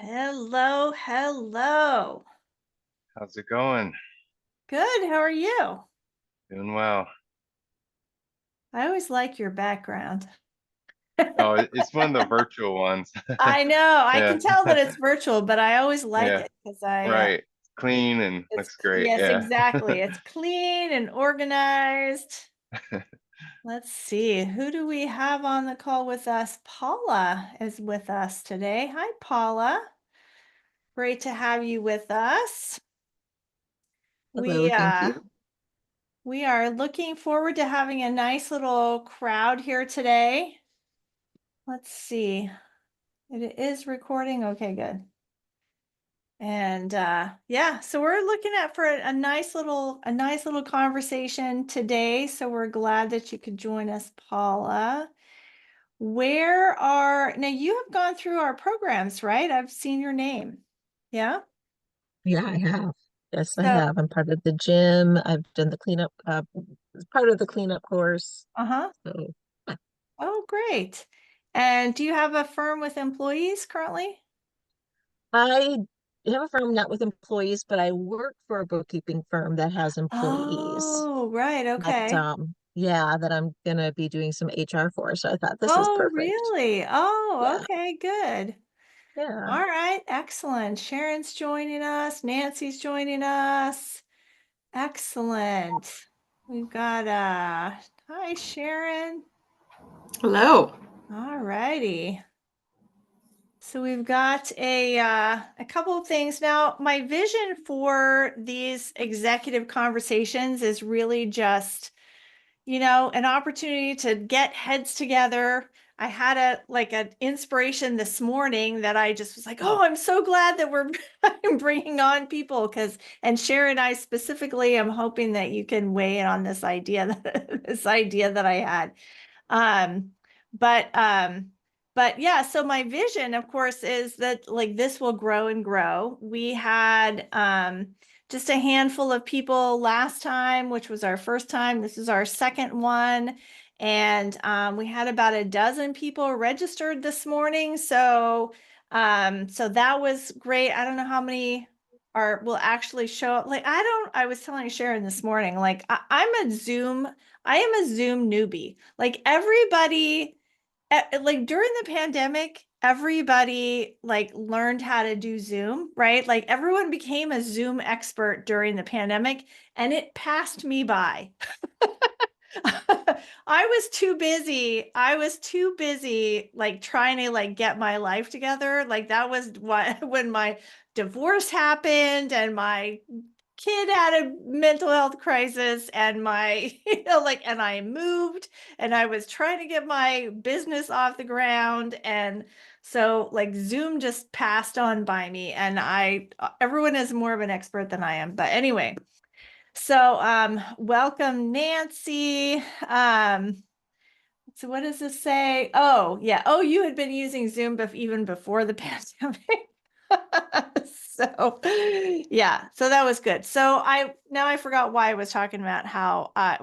Hello, hello. How's it going? Good, how are you? Doing well. I always like your background. Oh, it's one of the virtual ones. I know, I Yeah. can tell that it's virtual, but I always like Yeah. it because Right. Clean and looks great. yes, Yeah. exactly. It's clean and organized. Let's see, who do we have on the call with us? Paula is with us today. Hi, Paula. Great to have you with us. Hello, We thank uh you. we are looking forward to having a nice little crowd here today. Let's see. It is recording. Okay, good. And yeah, so we're looking at for a nice little conversation today. So we're glad that you could join us, Paula. Now you have gone through our programs, right? I've seen your name. Yeah. Yeah, I have. Yes, I So, have. I'm part of the gym. I've done the cleanup, part of the cleanup course. uh-huh. So Oh, great. And do you have a firm with employees currently? I have a firm not with employees, but I work for a bookkeeping firm that has employees. Oh, right. That Okay. yeah, that I'm gonna be doing some HR for. So I thought this is Oh, perfect. really? Oh, Yeah, okay, good. yeah. All right, excellent. Sharon's joining us. Nancy's joining us. Excellent. We've got hi Sharon. Hello. All righty. So we've got a couple of things. Now, my vision for these executive conversations is really just an opportunity to get heads together. I had an inspiration this morning that I just was like, oh, I'm so glad that we're I'm bringing on people and Sharon, I specifically am hoping that you can weigh in on this idea that I had. Um, but um, but yeah, so my vision, of course, is that like this will grow and grow. We had just a handful of people last time, which was our first time. This is our second one. And we had about a dozen people registered this morning. So that was great. I don't know how many will actually show up. I was telling Sharon this morning, I am a Zoom newbie. Like everybody, like during the pandemic, everybody like learned how to do Zoom, right? Like everyone became a Zoom expert during the pandemic and it passed me by. I was too busy like trying to like get my life together. Like that was what when my divorce happened and my kid had a mental health crisis and my and I moved and I was trying to get my business off the ground, and so like Zoom just passed on by me, and everyone is more of an expert than I am, but anyway. So welcome Nancy. So what does this say? Oh yeah, oh, you had been using Zoom even before the pandemic. So yeah, so that was good. So I forgot why I was talking about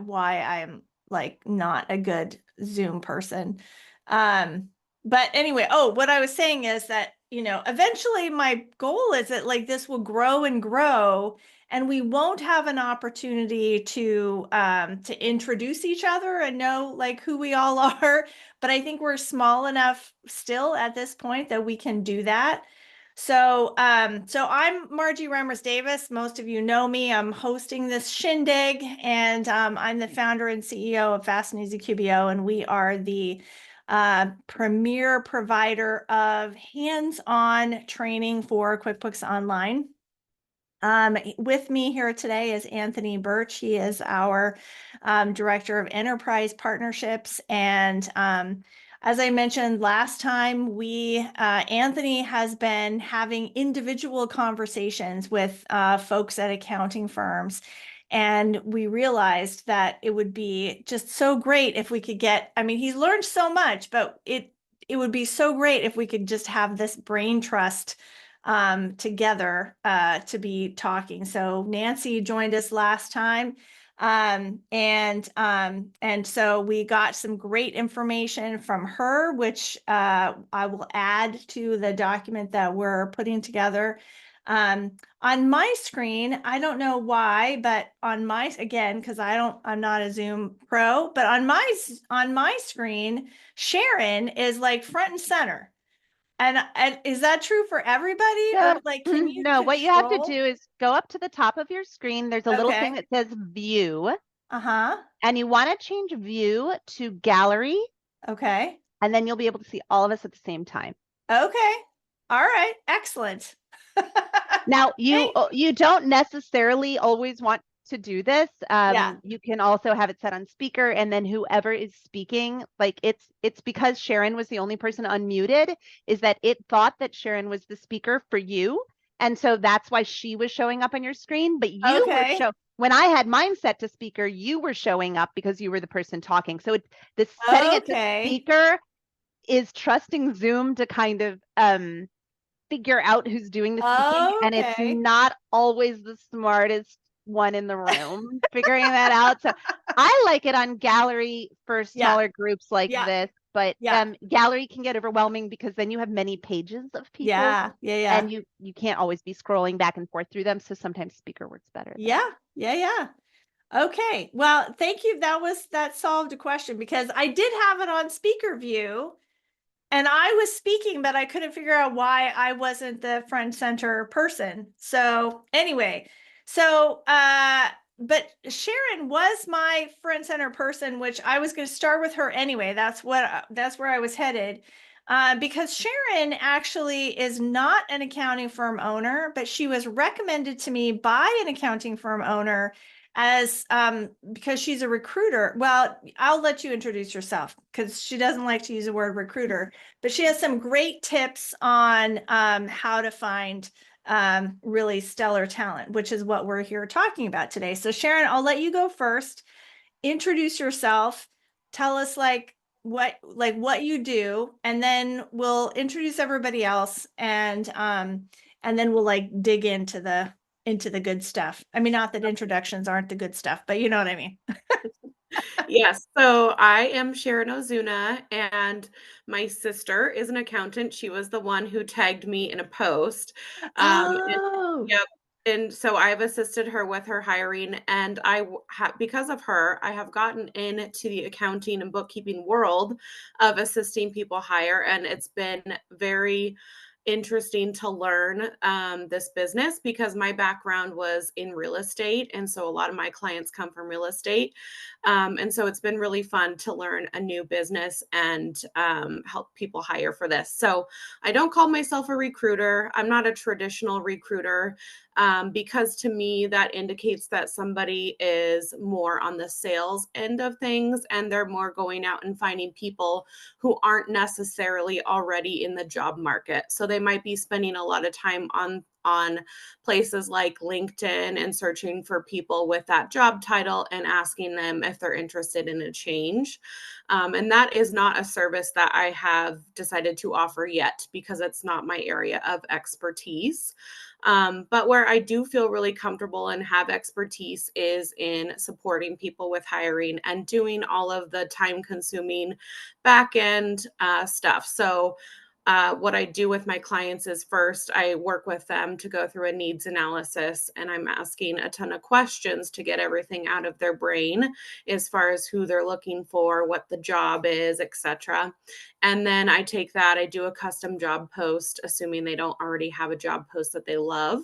why I'm like not a good Zoom person. But anyway, what I was saying is that, eventually my goal is that like this will grow and grow and we won't have an opportunity to introduce each other and know like who we all are. But I think we're small enough still at this point that we can do that. So I'm Margie Remmers-Davis. Most of you know me. I'm hosting this shindig, and I'm the founder and CEO of Fast and Easy QBO, and we are the premier provider of hands-on training for QuickBooks Online. With me here today is Anthony Birch. He is our Director of Enterprise Partnerships. And as I mentioned last time, Anthony has been having individual conversations with folks at accounting firms. And we realized that it would be just so great if we could he's learned so much, but it would be so great if we could just have this brain trust together to be talking. So Nancy joined us last time. And so we got some great information from her, which I will add to the document that we're putting together. On my screen, I don't know why, but on my, again, because I'm not a Zoom pro, but on my screen, Sharon is like front and center. And is that true for everybody? So, Or like, can you no, what you have to control? do is go up to the top of your screen. There's a little thing Okay. that says view, Uh-huh. and you want to change view to gallery, Okay. and then you'll be able to see all of us at the same time. Okay. All right. Excellent. Now, Thank- you don't necessarily always want to do this. Yeah. You can also have it set on speaker, and then whoever is speaking, like it's because Sharon was the only person unmuted, is that it thought that Sharon was the speaker for you. And so that's why she was showing up on your screen, but you were when I had mine set to speaker, you were showing up because you were the person talking. So the setting it to speaker is trusting Zoom to kind of figure out who's doing the speaking, and it's not always the smartest one in the room figuring that out. So I like it on gallery for smaller groups like this, but gallery can get overwhelming because then you have many pages of people. And you can't always be scrolling back and forth through them. So sometimes speaker works better. Okay. Well, thank you. That solved a question, because I did have it on speaker view. And I was speaking, but I couldn't figure out why I wasn't the front center person. So anyway, but Sharon was my front center person, which I was going to start with her anyway. That's where I was headed. Because Sharon actually is not an accounting firm owner, but she was recommended to me by an accounting firm owner as because she's a recruiter. Well, I'll let you introduce yourself, because she doesn't like to use the word recruiter, but she has some great tips on how to find really stellar talent, which is what we're here talking about today. So Sharon, I'll let you go first. Introduce yourself. Tell us what you do, and then we'll introduce everybody else, and then we'll dig into the good stuff. I mean, not that introductions aren't the good stuff, but you know what I mean. Yes. So I am Sharon Ozuna, and my sister is an accountant. She was the one who tagged me in a post. Yep. And so I've assisted her with her hiring, and because of her, I have gotten into the accounting and bookkeeping world of assisting people hire, and it's been very interesting to learn this business, because my background was in real estate, and so a lot of my clients come from real estate, and so it's been really fun to learn a new business and help people hire for this. So I don't call myself a recruiter. I'm not a traditional recruiter, because to me that indicates that somebody is more on the sales end of things, and they're more going out and finding people who aren't necessarily already in the job market. So they might be spending a lot of time on places like LinkedIn and searching for people with that job title and asking them if they're interested in a change. And that is not a service that I have decided to offer yet, because it's not my area of expertise. But where I do feel really comfortable and have expertise is in supporting people with hiring and doing all of the time-consuming back-end stuff. So what I do with my clients is, first, I work with them to go through a needs analysis, and I'm asking a ton of questions to get everything out of their brain as far as who they're looking for, what the job is, etc. And then I take that, I do a custom job post, assuming they don't already have a job post that they love.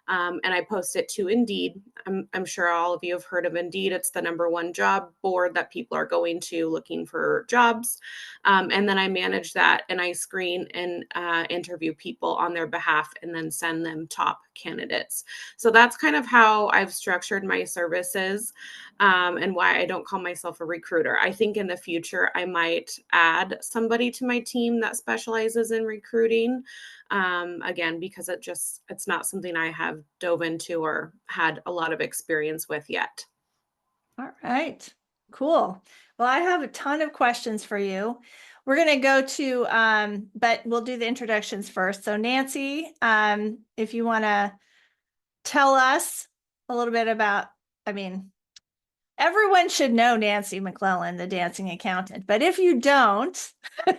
And I post it to Indeed. I'm sure all of you have heard of Indeed. It's the #1 job board that people are going to looking for jobs. And then I manage that, and I screen and interview people on their behalf, and then send them top candidates. So that's kind of how I've structured my services, and why I don't call myself a recruiter. I think in the future I might add somebody to my team that specializes in recruiting. Again, because it's not something I have dove into or had a lot of experience with yet. All right, cool. Well, I have a ton of questions for you. We're going to go to, but we'll do the introductions first. So Nancy, if you want to tell us a little bit about, Everyone should know Nancy McClelland, the dancing accountant. But if you don't, Oh,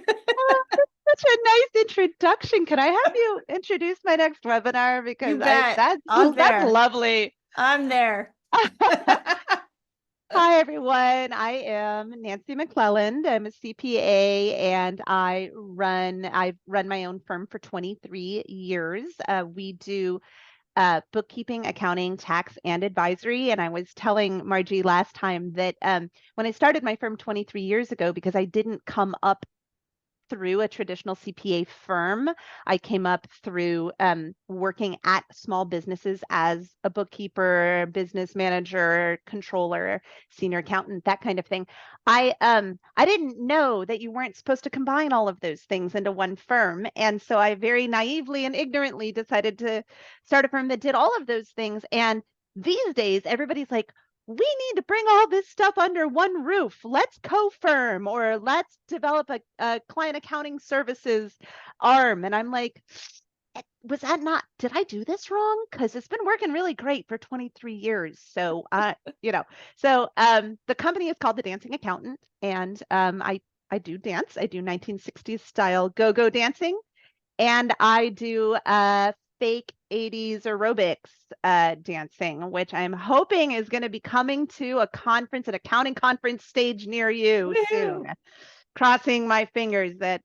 that's such a nice introduction. Can I have you introduce my next webinar? Because bet. that's I'm that's there. lovely. I'm there. Hi, everyone. I am Nancy McClelland. I'm a CPA and I've run my own firm for 23 years. We do bookkeeping, accounting, tax, and advisory. And I was telling Margie last time that when I started my firm 23 years ago, because I didn't come up through a traditional CPA firm. I came up through working at small businesses as a bookkeeper, business manager, controller, senior accountant, that kind of thing. I didn't know that you weren't supposed to combine all of those things into one firm. And so I very naively and ignorantly decided to start a firm that did all of those things. And these days, everybody's like, we need to bring all this stuff under one roof. Let's co-firm or let's develop a client accounting services arm. And I'm like, was that not, did I do this wrong? Because it's been working really great for 23 years. So, the company is called The Dancing Accountant. And I do dance. I do 1960s style go-go dancing. And I do fake 80s aerobics dancing, which I'm hoping is going to be coming to a conference, an accounting conference stage near you soon. Crossing my fingers that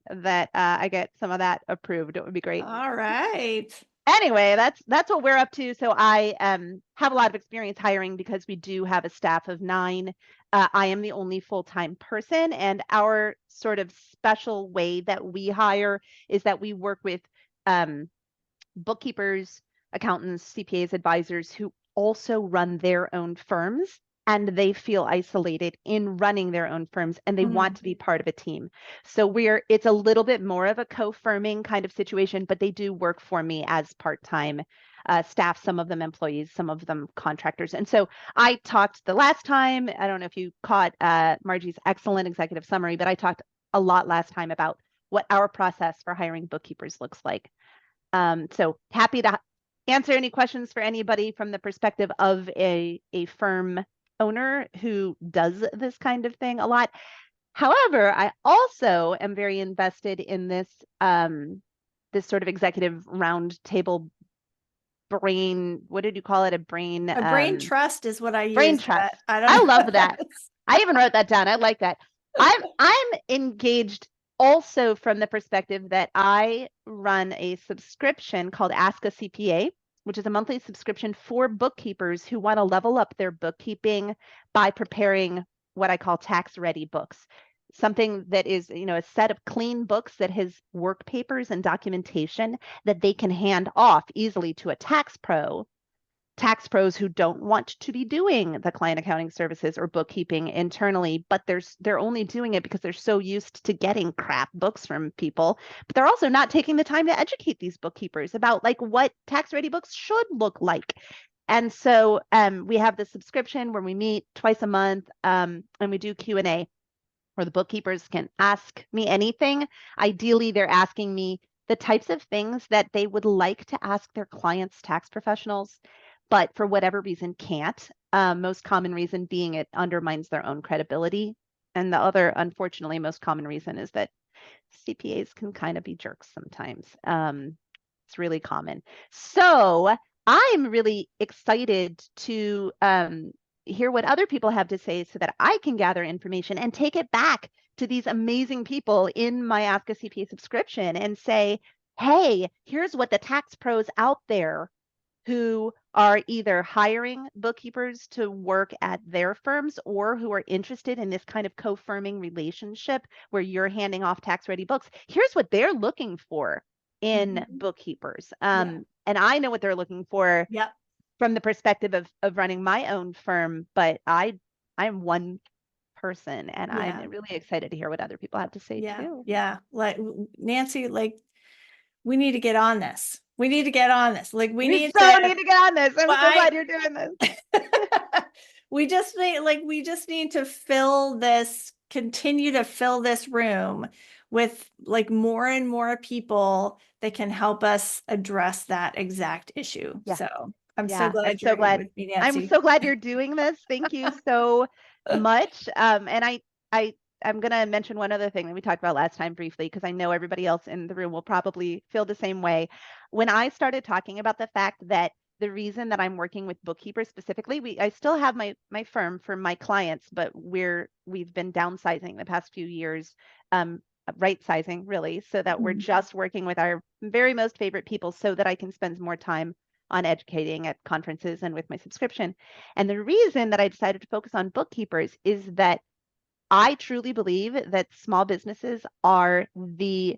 I get some of that approved. It would be great. All right. Anyway, that's what we're up to. So I have a lot of experience hiring because we do have a staff of 9. I am the only full-time person, and our sort of special way that we hire is that we work with bookkeepers, accountants, CPAs, advisors who also run their own firms, and they feel isolated in running their own firms and they want to be part of a team. So it's a little bit more of a co-firming kind of situation, but they do work for me as part-time staff, some of them employees, some of them contractors. And so I talked the last time, I don't know if you caught Margie's excellent executive summary, but I talked a lot last time about what our process for hiring bookkeepers looks like. So happy to answer any questions for anybody from the perspective of a firm owner who does this kind of thing a lot. However, I also am very invested in this this sort of executive roundtable brain. What did you call it? A brain trust is what I use. Brain trust. I love that. I even wrote that down. I like that. I'm engaged also from the perspective that I run a subscription called Ask a CPA, which is a monthly subscription for bookkeepers who want to level up their bookkeeping by preparing what I call tax-ready books. Something that is, a set of clean books that has work papers and documentation that they can hand off easily to a tax pros who don't want to be doing the client accounting services or bookkeeping internally, but they're only doing it because they're so used to getting crap books from people, but they're also not taking the time to educate these bookkeepers about like what tax ready books should look like. And so we have the subscription where we meet twice a month and we do Q&A where the bookkeepers can ask me anything. Ideally, they're asking me the types of things that they would like to ask their clients' tax professionals, but for whatever reason can't. Most common reason being it undermines their own credibility. And the other, unfortunately, most common reason is that CPAs can kind of be jerks sometimes. It's really common. So I'm really excited to hear what other people have to say so that I can gather information and take it back to these amazing people in my Ask a CPA subscription and say, hey, here's what the tax pros out there who are either hiring bookkeepers to work at their firms or who are interested in this kind of co-firming relationship where you're handing off tax-ready books. Here's what they're looking for in bookkeepers. And I know what they're looking for from the perspective of running my own firm, but I'm one person and I'm really excited to hear what other people have to say too. Yeah, like Nancy, like we need to get on this. We need to get on this. Like we need to get on this. I'm so glad you're doing this. we just need to continue to fill this room with like more and more people that can help us address that exact issue. So I'm so Yeah, glad I'm you're so here glad. with me, I'm Nancy. so glad you're doing this. Thank you so much. And I'm gonna mention one other thing that we talked about last time briefly, because I know everybody else in the room will probably feel the same way. When I started talking about the fact that the reason that I'm working with bookkeepers specifically, I still have my firm for my clients, but we've been downsizing the past few years, right sizing really, so that we're just working with our very most favorite people so that I can spend more time on educating at conferences and with my subscription. And the reason that I decided to focus on bookkeepers is that I truly believe that small businesses are the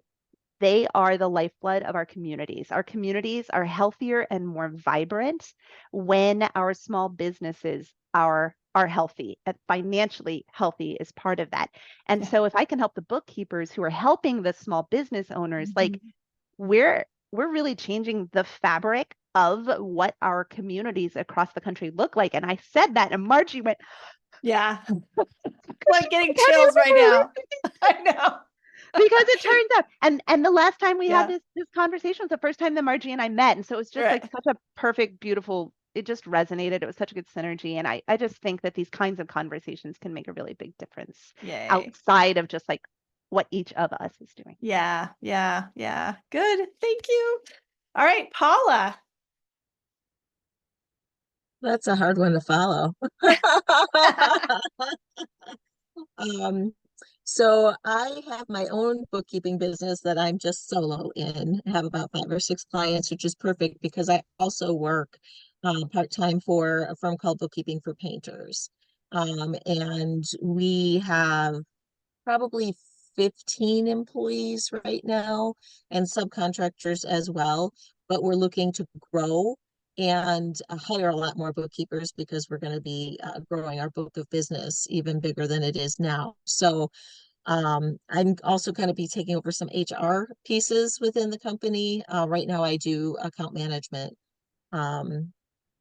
lifeblood of our communities. Our communities are healthier and more vibrant when our small businesses are healthy, and financially healthy is part of that. And so if I can help the bookkeepers who are helping the small business owners, like we're really changing the fabric of what our communities across the country look like. And I said that, and Margie went, yeah. Like getting chills right now. I know. Because it turns out, and the last time we had Yeah. this conversation was the first time that Margie and I met. And so it was just like Right. such a perfect, beautiful, it just resonated. It was such a good synergy. And I just think that these kinds of conversations can make a really big difference Yay. outside of just like what each of us is doing. Yeah. Good. Thank you. All right, Paula. That's a hard one to follow. So I have my own bookkeeping business that I'm just solo in. I have about 5 or 6 clients, which is perfect because I also work part-time for a firm called Bookkeeping for Painters. And we have probably 15 employees right now and subcontractors as well, but we're looking to grow and hire a lot more bookkeepers because we're going to be growing our book of business even bigger than it is now. So I'm also going to be taking over some HR pieces within the company. Right now I do account management.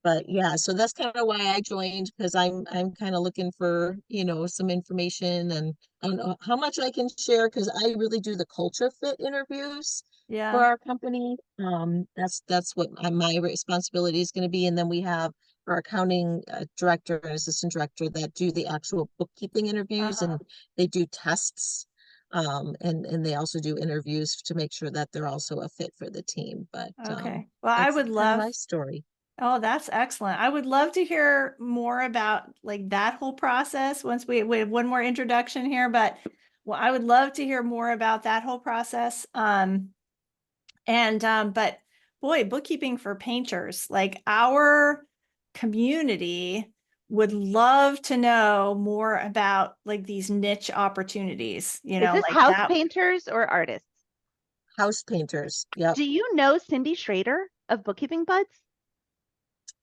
But yeah, so that's kind of why I joined, because I'm kind of looking for, some information, and I don't know how much I can share because I really do the culture fit interviews for Yeah. our company. That's what my responsibility is going to be. And then we have our accounting director and assistant director that do the actual bookkeeping interviews, and they do tests. And they also do interviews to make sure that they're also a fit for the team. But Okay. Well, I that's would kind of love. my story. Oh, that's excellent. I would love to hear more about like that whole process once we have one more introduction here, but well, I would love to hear more about that whole process. But boy, bookkeeping for painters, like our community would love to know more about like these niche opportunities, Is this like house that. painters or artists? House painters. Yep. Do you know Cindy Schrader of Bookkeeping Buds?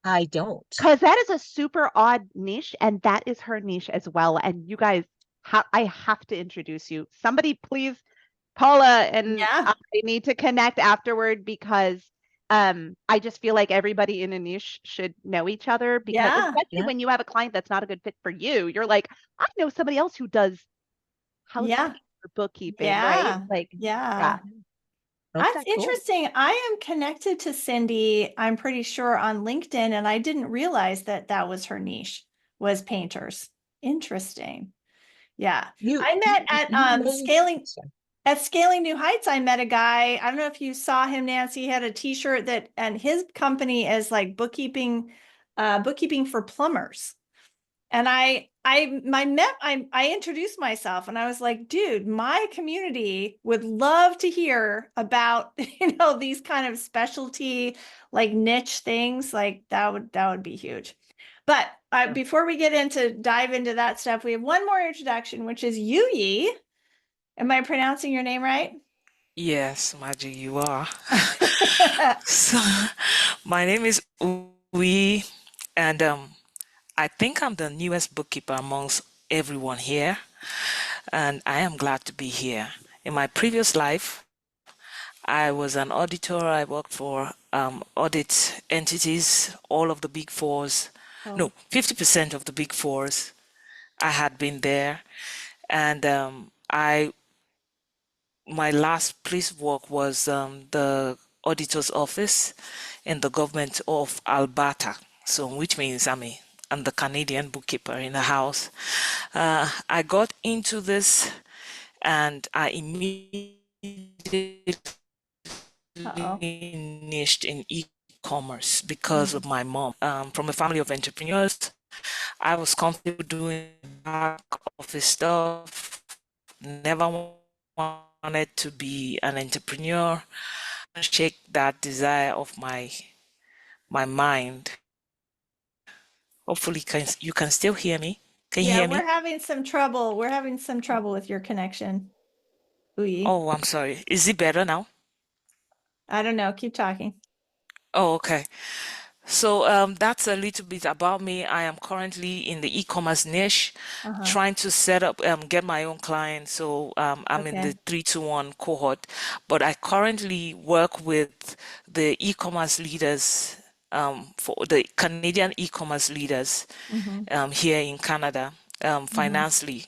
I don't. Because that is a super odd niche, and that is her niche as well. And you guys, I have to introduce you. Somebody please, Paula and Yeah. I need to connect afterward, because I just feel like everybody in a niche should know each other, because Yeah. especially when you have a client that's not a good fit for you, you're like, I know somebody else who does housekeeping or bookkeeping, right? Like, Yeah. Okay, That's cool. interesting. I am connected to Cindy, I'm pretty sure, on LinkedIn, and I didn't realize that that was her niche, was painters. Interesting. Yeah. I met at Scaling New Heights. I met a guy. I don't know if you saw him, Nancy. He had a t-shirt and his company is like bookkeeping for plumbers. And I introduced myself and I was like, dude, my community would love to hear about, these kind of specialty, like niche things. Like that would be huge. But before we dive into that stuff, we have one more introduction, which is Yuyi. Am I pronouncing your name right? Yes, Margie, you are. So, my name is Uwi, and I think I'm the newest bookkeeper amongst everyone here, and I am glad to be here. In my previous life, I was an auditor. I worked for audit entities, all of the big fours. No, 50% of the big fours. I had been there, and my last place of work was the auditor's office in the government of Alberta. So, which means I'm the Canadian bookkeeper in the house. I got into this and I immediately niched in e-commerce because of my mom. From a family of entrepreneurs, I was comfortable doing back office stuff, never wanted to be an entrepreneur, shake that desire of my mind. Hopefully you can still hear me. Can you Yeah, hear me? we're having some trouble. We're having some trouble with your connection. Uyi. Oh, I'm sorry. Is it better now? I don't know. Keep talking. Oh, okay. So that's a little bit about me. I am currently in the e-commerce niche, trying to set up, get my own clients. So I'm in the 3-to-1 cohort, but I currently work with the e-commerce leaders, for the Canadian e-commerce leaders here in Canada, financially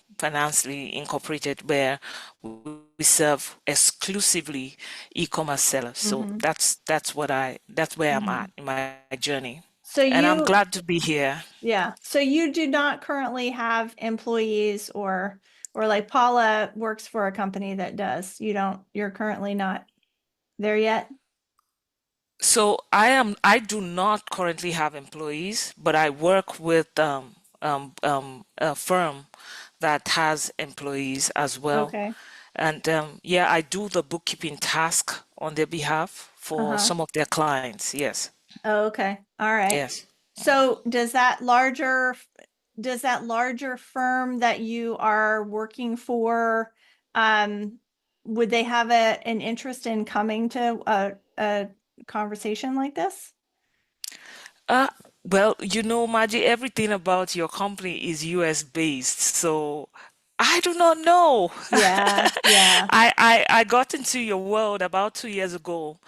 incorporated, where we serve exclusively e-commerce sellers. So that's where I'm at in my journey. So And I'm you, glad to be here. yeah. So you do not currently have employees or like Paula works for a company that does. You're currently not there yet? So I do not currently have employees, but I work with a firm that has employees as well. Okay. And yeah, I do the bookkeeping task on their behalf for some of their clients. Yes. Oh, okay. All right. Yes. So does that larger firm that you are working for, would they have an interest in coming to a conversation like this? Well, Margie, everything about your company is US based, so I do not know. Yeah, yeah. I got into your world about 2 years ago,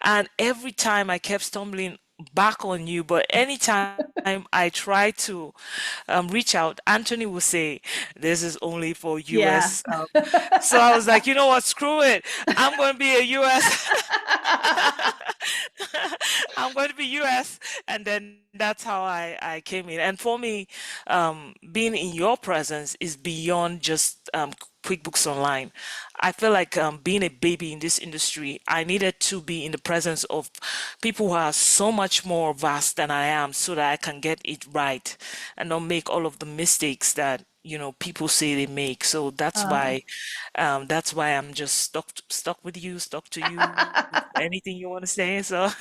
and every time I kept stumbling back on you, but anytime I try to reach out, Anthony will say, "This is only for US." So I was like, you know what? Screw it. I'm going to be a US. I'm going to be US. And then that's how I came in. And for me, being in your presence is beyond just QuickBooks Online. I feel like being a baby in this industry, I needed to be in the presence of people who are so much more vast than I am, so that I can get it right and not make all of the mistakes that people say they make. So that's why I'm just stuck with you, stuck to you. Anything you want to say? So All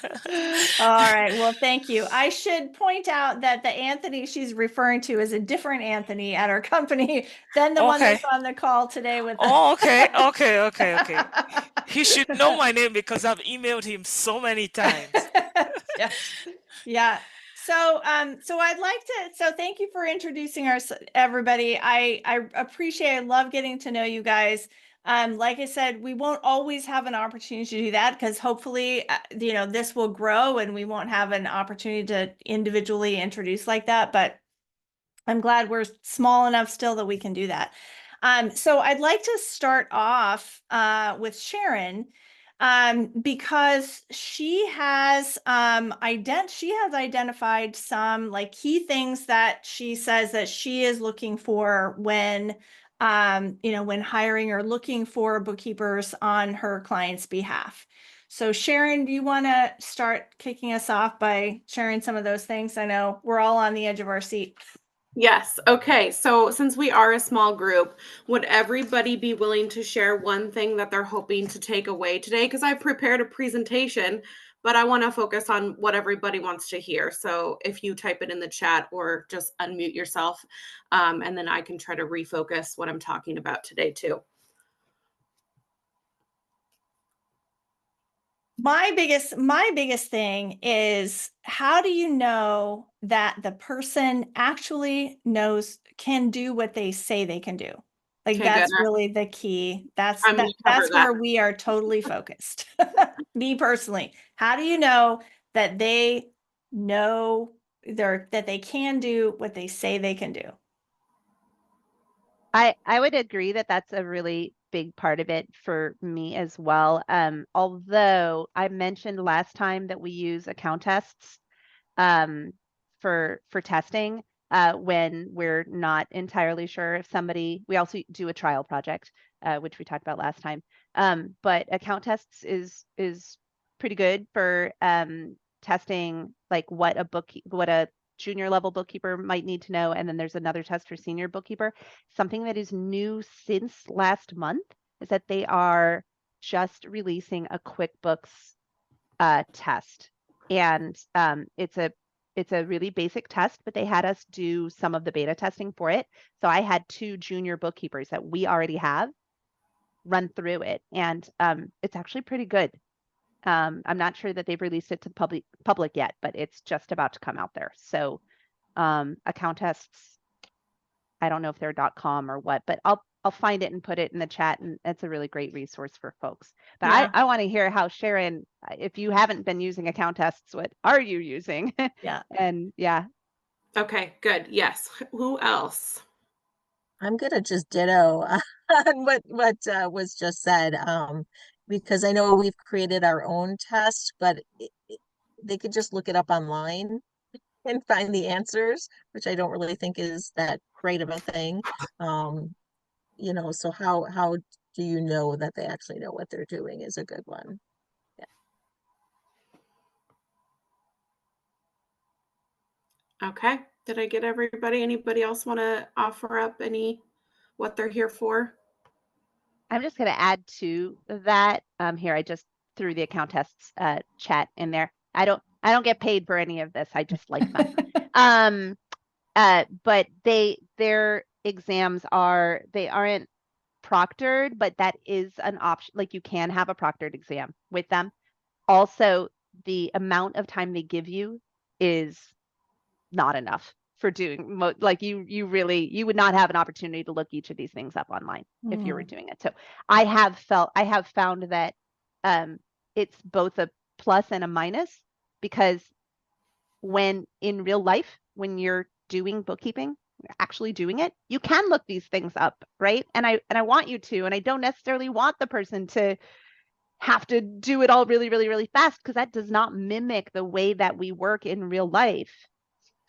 right. Well, thank you. I should point out that the Anthony she's referring to is a different Anthony at our company than the one okay. that's on the call today with us. Oh, okay. He should know my name because I've emailed him so many times. Yeah. So thank you for introducing everybody. I appreciate, I love getting to know you guys. Like I said, we won't always have an opportunity to do that because hopefully, this will grow and we won't have an opportunity to individually introduce like that. But I'm glad we're small enough still that we can do that. So I'd like to start off with Sharon because she has identified some like key things that she says that she is looking for when when hiring or looking for bookkeepers on her client's behalf. So Sharon, do you want to start kicking us off by sharing some of those things? I know we're all on the edge of our seat. Yes. Okay. So since we are a small group, would everybody be willing to share one thing that they're hoping to take away today? Because I've prepared a presentation, but I want to focus on what everybody wants to hear. So if you type it in the chat or just unmute yourself, and then I can try to refocus what I'm talking about today too. My biggest thing is, how do you know that the person actually can do what they say they can do? Like, Okay, that's good. really the key. That's I'm gonna cover that. where we are totally focused. Me personally, how do you know that they know that they can do what they say they can do? I would agree that that's a really big part of it for me as well. Although I mentioned last time that we use account tests for testing when we're not entirely sure if somebody, we also do a trial project, which we talked about last time. But account tests is pretty good for testing like what a junior level bookkeeper might need to know. And then there's another test for senior bookkeeper. Something that is new since last month is that they are just releasing a QuickBooks test. And it's a really basic test, but they had us do some of the beta testing for it. So I had 2 junior bookkeepers that we already have run through it, and it's actually pretty good. I'm not sure that they've released it to the public yet, but it's just about to come out there. So account tests, I don't know if they're .com or what, but I'll find it and put it in the chat, and it's a really great resource for folks. But Yeah. I want to hear how, Sharon, if you haven't been using account tests, what are you using? Yeah. And yeah. Okay, good. Yes. Who else? I'm gonna just ditto on what was just said, because I know we've created our own test, but they could just look it up online and find the answers, which I don't really think is that great of a thing. You know, so how do you know that they actually know what they're doing is a good one. Okay. Did I get everybody? Anybody else want to offer up what they're here for? I'm just going to add to that. Here, I just threw the account tests chat in there. I don't get paid for any of this. I just like them. But their exams aren't proctored, but that is an option. Like, you can have a proctored exam with them. Also, the amount of time they give you is not enough for doing like you would not have an opportunity to look each of these things up online if you were doing it. So I have found that it's both a plus and a minus, because when in real life, when you're doing bookkeeping, actually doing it, you can look these things up, right? And I want you to, and I don't necessarily want the person to have to do it all really, really, really fast, because that does not mimic the way that we work in real life.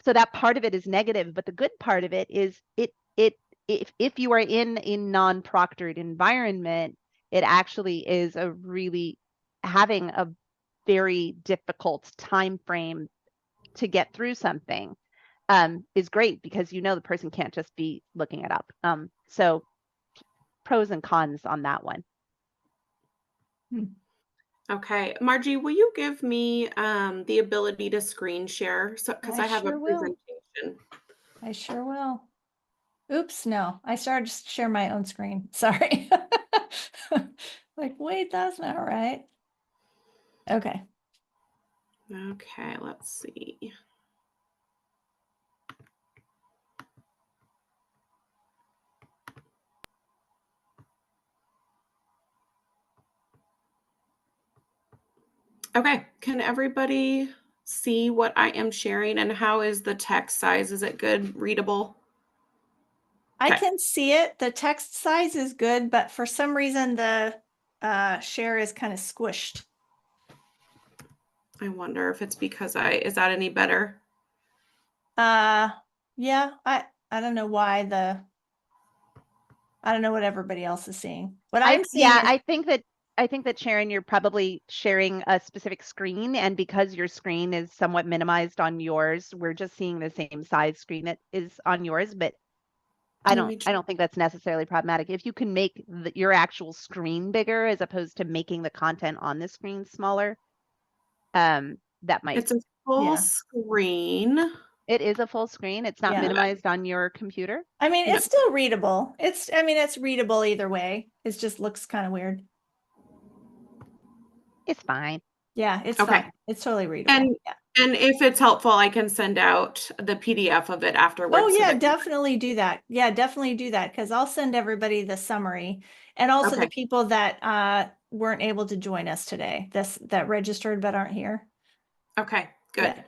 So that part of it is negative, but the good part of it is if you are in a non-proctored environment, it actually is having a very difficult time frame to get through something is great, because the person can't just be looking it up. So pros and cons on that one. Okay, Margie, will you give me the ability to screen share? So, because I have a presentation. I sure will. Oops, no, I started to share my own screen. Sorry. Like, wait, that's not right. Okay. Okay, let's see. Okay, can everybody see what I am sharing, and how is the text size? Is it good, readable? I can see it. The text size is good, but for some reason the share is kind of squished. I wonder if it's because is that any better? Yeah, I don't know why I don't know what everybody else is seeing. What I'm seeing I think that Sharon, you're probably sharing a specific screen, and because your screen is somewhat minimized on yours, we're just seeing the same size screen that is on yours, but I don't think that's necessarily problematic. If you can make your actual screen bigger as opposed to making the content on the screen smaller, that might. It's a full screen. It is a full screen. It's not minimized on your computer. I mean, it's still readable. It's readable either way. It just looks kind of weird. It's fine. Yeah, it's fine. It's totally readable. And if it's helpful, I can send out the PDF of it afterwards. Oh yeah, definitely do that. Yeah, definitely do that, because I'll send everybody the summary, and also the people that weren't able to join us today, that registered but aren't here. Okay, good. Yeah.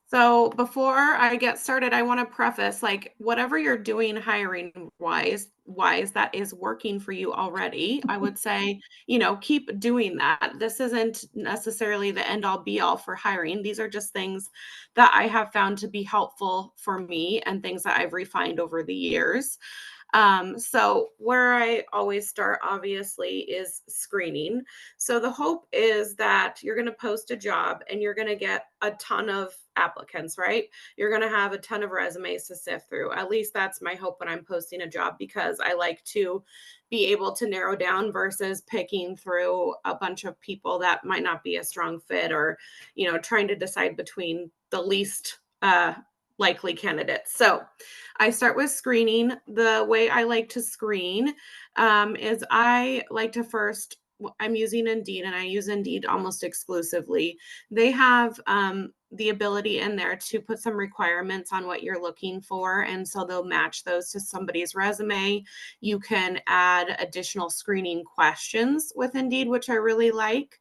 So before I get started, I want to preface, like, whatever you're doing hiring wise that is working for you already, I would say, keep doing that. This isn't necessarily the end all be all for hiring. These are just things that I have found to be helpful for me and things that I've refined over the years. So where I always start, obviously, is screening. So the hope is that you're going to post a job and you're going to get a ton of applicants, right? You're going to have a ton of resumes to sift through. At least that's my hope when I'm posting a job, because I like to be able to narrow down versus picking through a bunch of people that might not be a strong fit, or, trying to decide between the least likely candidates. So I start with screening. The way I like to screen is I like to first, I'm using Indeed, and I use Indeed almost exclusively. They have the ability in there to put some requirements on what you're looking for. And so they'll match those to somebody's resume. You can add additional screening questions with Indeed, which I really like.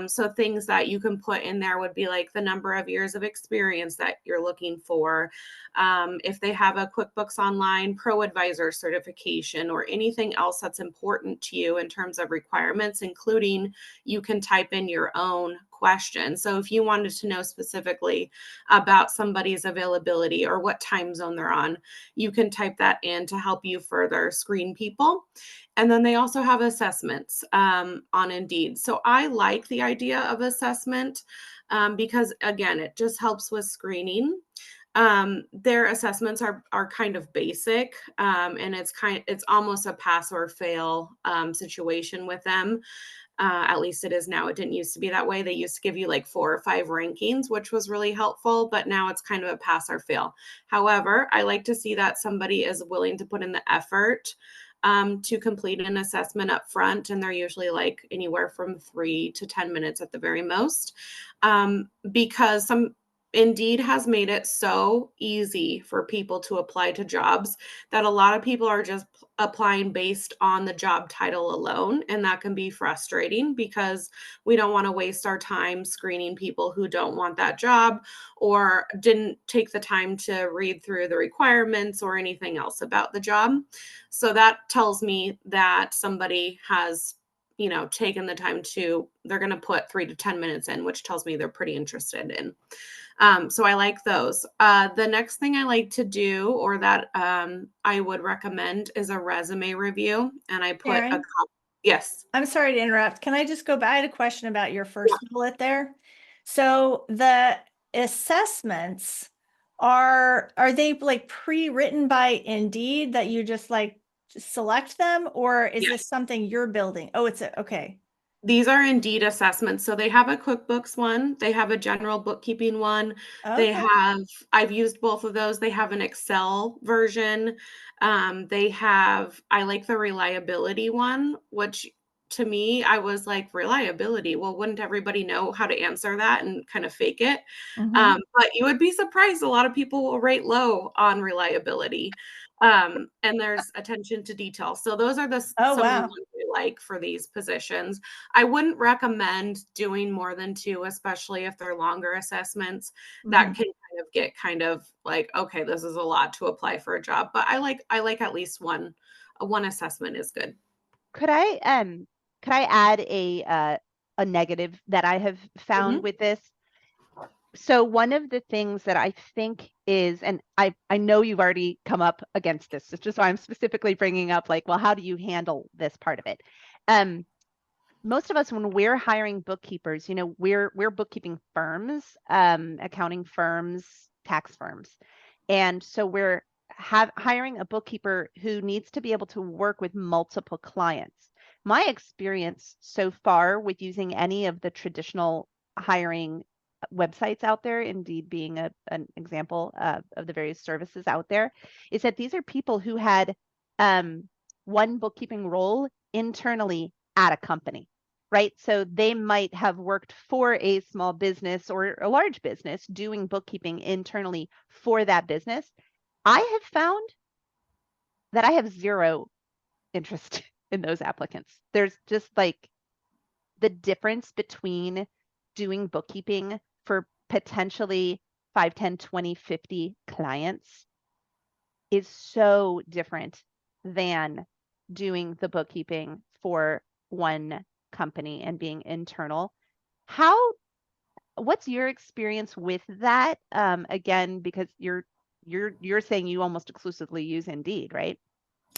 So things that you can put in there would be like the number of years of experience that you're looking for. If they have a QuickBooks Online Pro Advisor certification, or anything else that's important to you in terms of requirements, including you can type in your own question. So if you wanted to know specifically about somebody's availability or what time zone they're on, you can type that in to help you further screen people. And then they also have assessments on Indeed. So I like the idea of assessment because, again, it just helps with screening. Their assessments are kind of basic, and it's almost a pass or fail situation with them. At least it is now. It didn't used to be that way. They used to give you like 4 or 5 rankings, which was really helpful, but now it's kind of a pass or fail. However, I like to see that somebody is willing to put in the effort to complete an assessment up front, and they're usually like anywhere from 3 to 10 minutes at the very most, because Indeed has made it so easy for people to apply to jobs that a lot of people are just applying based on the job title alone. And that can be frustrating because we don't want to waste our time screening people who don't want that job or didn't take the time to read through the requirements or anything else about the job. So that tells me that somebody has taken the time they're going to put 3 to 10 minutes in, which tells me they're pretty interested in. So I like those. The next thing I like to do, or that I would recommend, is a resume review. And I put Sharon? Yes. I'm sorry to interrupt. Can I just go back? I had a question about your first bullet there. So the assessments are they like pre-written by Indeed that you just like select them, or is this something you're building? Oh, okay. These are Indeed assessments. So they have a QuickBooks one. They have a general bookkeeping one. Okay. I've used both of those. They have an Excel version. I like the reliability one, which to me, I was like, reliability. Well, wouldn't everybody know how to answer that and kind of fake it? Mhm. But you would be surprised. A lot of people will rate low on reliability. And there's attention to detail. So those are Oh, some of the wow. ones I like for these positions. I wouldn't recommend doing more than 2, especially if they're longer assessments. That Mhm. can kind of get like, okay, this is a lot to apply for a job. But I like at least one assessment is good. Could I add a negative that I have found with this? So one of the things that I think is, and I know you've already come up against this, it's just why I'm specifically bringing up, like, well, how do you handle this part of it? Most of us, when we're hiring bookkeepers, we're bookkeeping firms, accounting firms, tax firms. And so we're hiring a bookkeeper who needs to be able to work with multiple clients. My experience so far with using any of the traditional hiring websites out there, Indeed being an example of the various services out there, is that these are people who had one bookkeeping role internally at a company, right? So they might have worked for a small business or a large business doing bookkeeping internally for that business. I have found that I have zero interest in those applicants. There's just like the difference between doing bookkeeping for potentially 5, 10, 20, 50 clients is so different than doing the bookkeeping for one company and being internal. What's your experience with that? Again, because you're saying you almost exclusively use Indeed, right?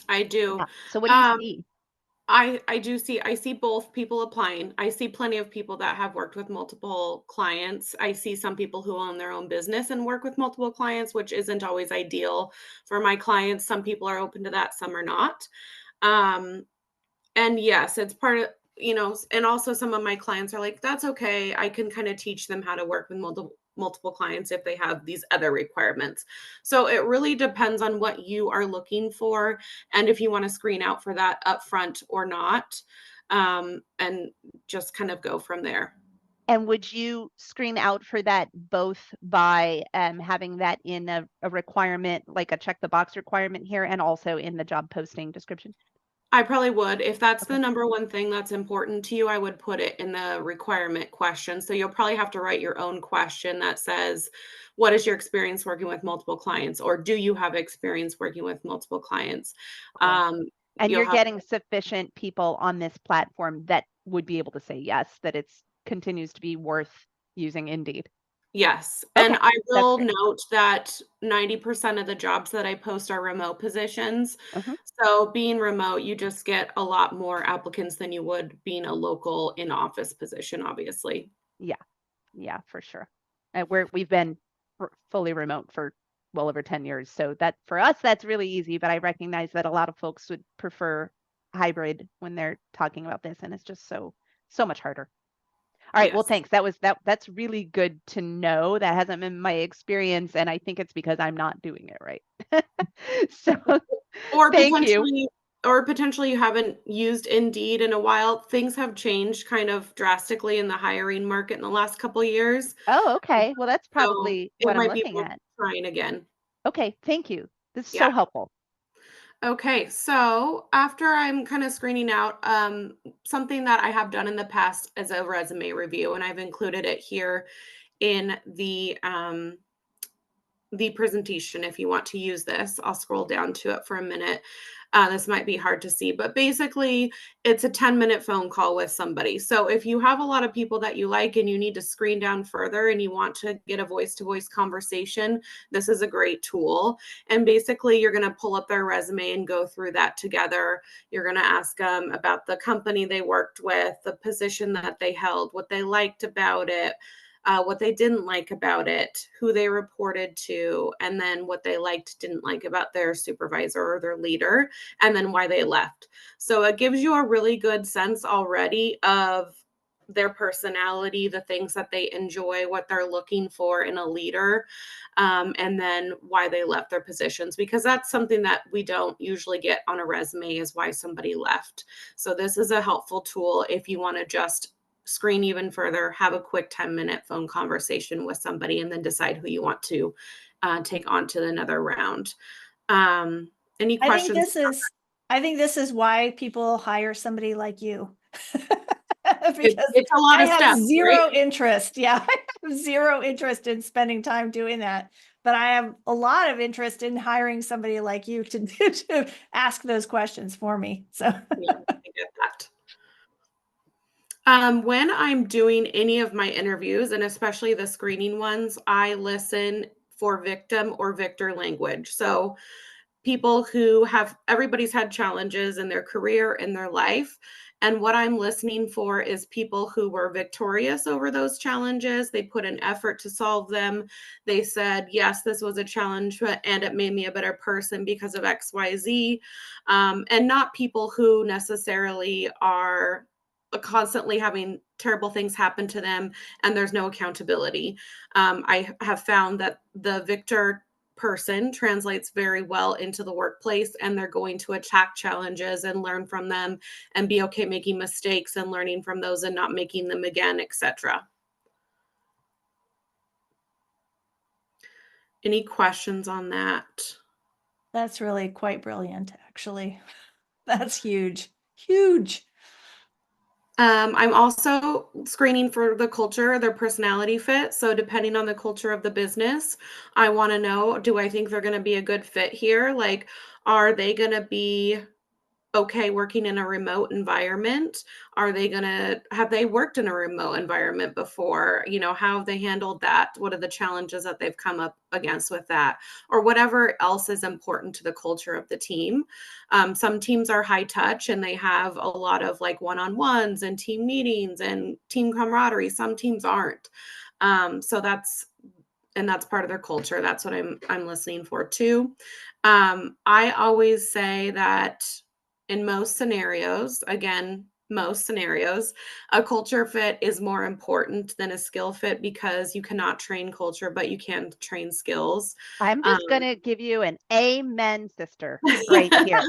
I do. Yeah. So what do you see? I see both people applying. I see plenty of people that have worked with multiple clients. I see some people who own their own business and work with multiple clients, which isn't always ideal for my clients. Some people are open to that, some are not. And yes, it's part of, and also some of my clients are like, that's okay. I can kind of teach them how to work with multiple clients if they have these other requirements. So it really depends on what you are looking for and if you want to screen out for that upfront or not, and just kind of go from there. And would you screen out for that both by having that in a requirement, like a check the box requirement here, and also in the job posting description? I probably would. If that's Okay. the number one thing that's important to you, I would put it in the requirement question. So you'll probably have to write your own question that says, what is your experience working with multiple clients? Or do you have experience working with multiple clients? Cool. And You'll you're have- getting sufficient people on this platform that would be able to say yes, that it's continues to be worth using Indeed. Yes. Okay, And I that's will great. note that 90% of the jobs that I post are remote positions. Mhm. So being remote, you just get a lot more applicants than you would being a local in-office position, obviously. Yeah, for sure. We've been fully remote for well over 10 years. So that for us, that's really easy, but I recognize that a lot of folks would prefer hybrid when they're talking about this, and it's just so much harder. All right, well, Yes. thanks. That's really good to know. That hasn't been my experience, and I think it's because I'm not doing it right. So Or thank you. potentially you haven't used Indeed in a while. Things have changed kind of drastically in the hiring market in the last couple of years. Oh, okay. Well, that's So probably it what I'm might be looking worth at. trying again. Okay, thank you. This is Yeah. so helpful. Okay, so after I'm kind of screening out, something that I have done in the past is a resume review, and I've included it here in the presentation. If you want to use this, I'll scroll down to it for a minute. This might be hard to see, but basically it's a 10-minute phone call with somebody. So if you have a lot of people that you like and you need to screen down further and you want to get a voice-to-voice conversation, this is a great tool. And basically you're going to pull up their resume and go through that together. You're going to ask them about the company they worked with, the position that they held, what they liked about it, what they didn't like about it, who they reported to, and then what they liked, didn't like about their supervisor or their leader, and then why they left. So it gives you a really good sense already of their personality, the things that they enjoy, what they're looking for in a leader, and then why they left their positions, because that's something that we don't usually get on a resume is why somebody left. So this is a helpful tool if you want to just screen even further, have a quick 10-minute phone conversation with somebody, and then decide who you want to take on to another round. Any questions? I think this is why people hire somebody like you. Because it's a lot I of have steps, zero right? interest. Yeah, I have zero interest in spending time doing that. But I have a lot of interest in hiring somebody like you to ask those questions for me. So Yeah, I get that. When I'm doing any of my interviews, and especially the screening ones, I listen for victim or victor language. So people who everybody's had challenges in their career, in their life. And what I'm listening for is people who were victorious over those challenges. They put an effort to solve them. They said, yes, this was a challenge, and it made me a better person because of X, Y, Z. And not people who necessarily are constantly having terrible things happen to them and there's no accountability. I have found that the victor person translates very well into the workplace, and they're going to attack challenges and learn from them and be okay making mistakes and learning from those and not making them again, etc. Any questions on that? that's really quite brilliant, actually. That's huge, huge. I'm also screening for the culture, their personality fit. So depending on the culture of the business, I want to know, do I think they're going to be a good fit here? Like, are they going to be okay working in a remote environment? Are they have they worked in a remote environment before? You know, how have they handled that? What are the challenges that they've come up against with that? Or whatever else is important to the culture of the team. Some teams are high touch and they have a lot of like one-on-ones and team meetings and team camaraderie. Some teams aren't. So that's part of their culture. That's what I'm listening for too. I always say that in most scenarios, again, most scenarios, a culture fit is more important than a skill fit because you cannot train culture, but you can train skills. I'm just gonna give you an amen, sister, right here.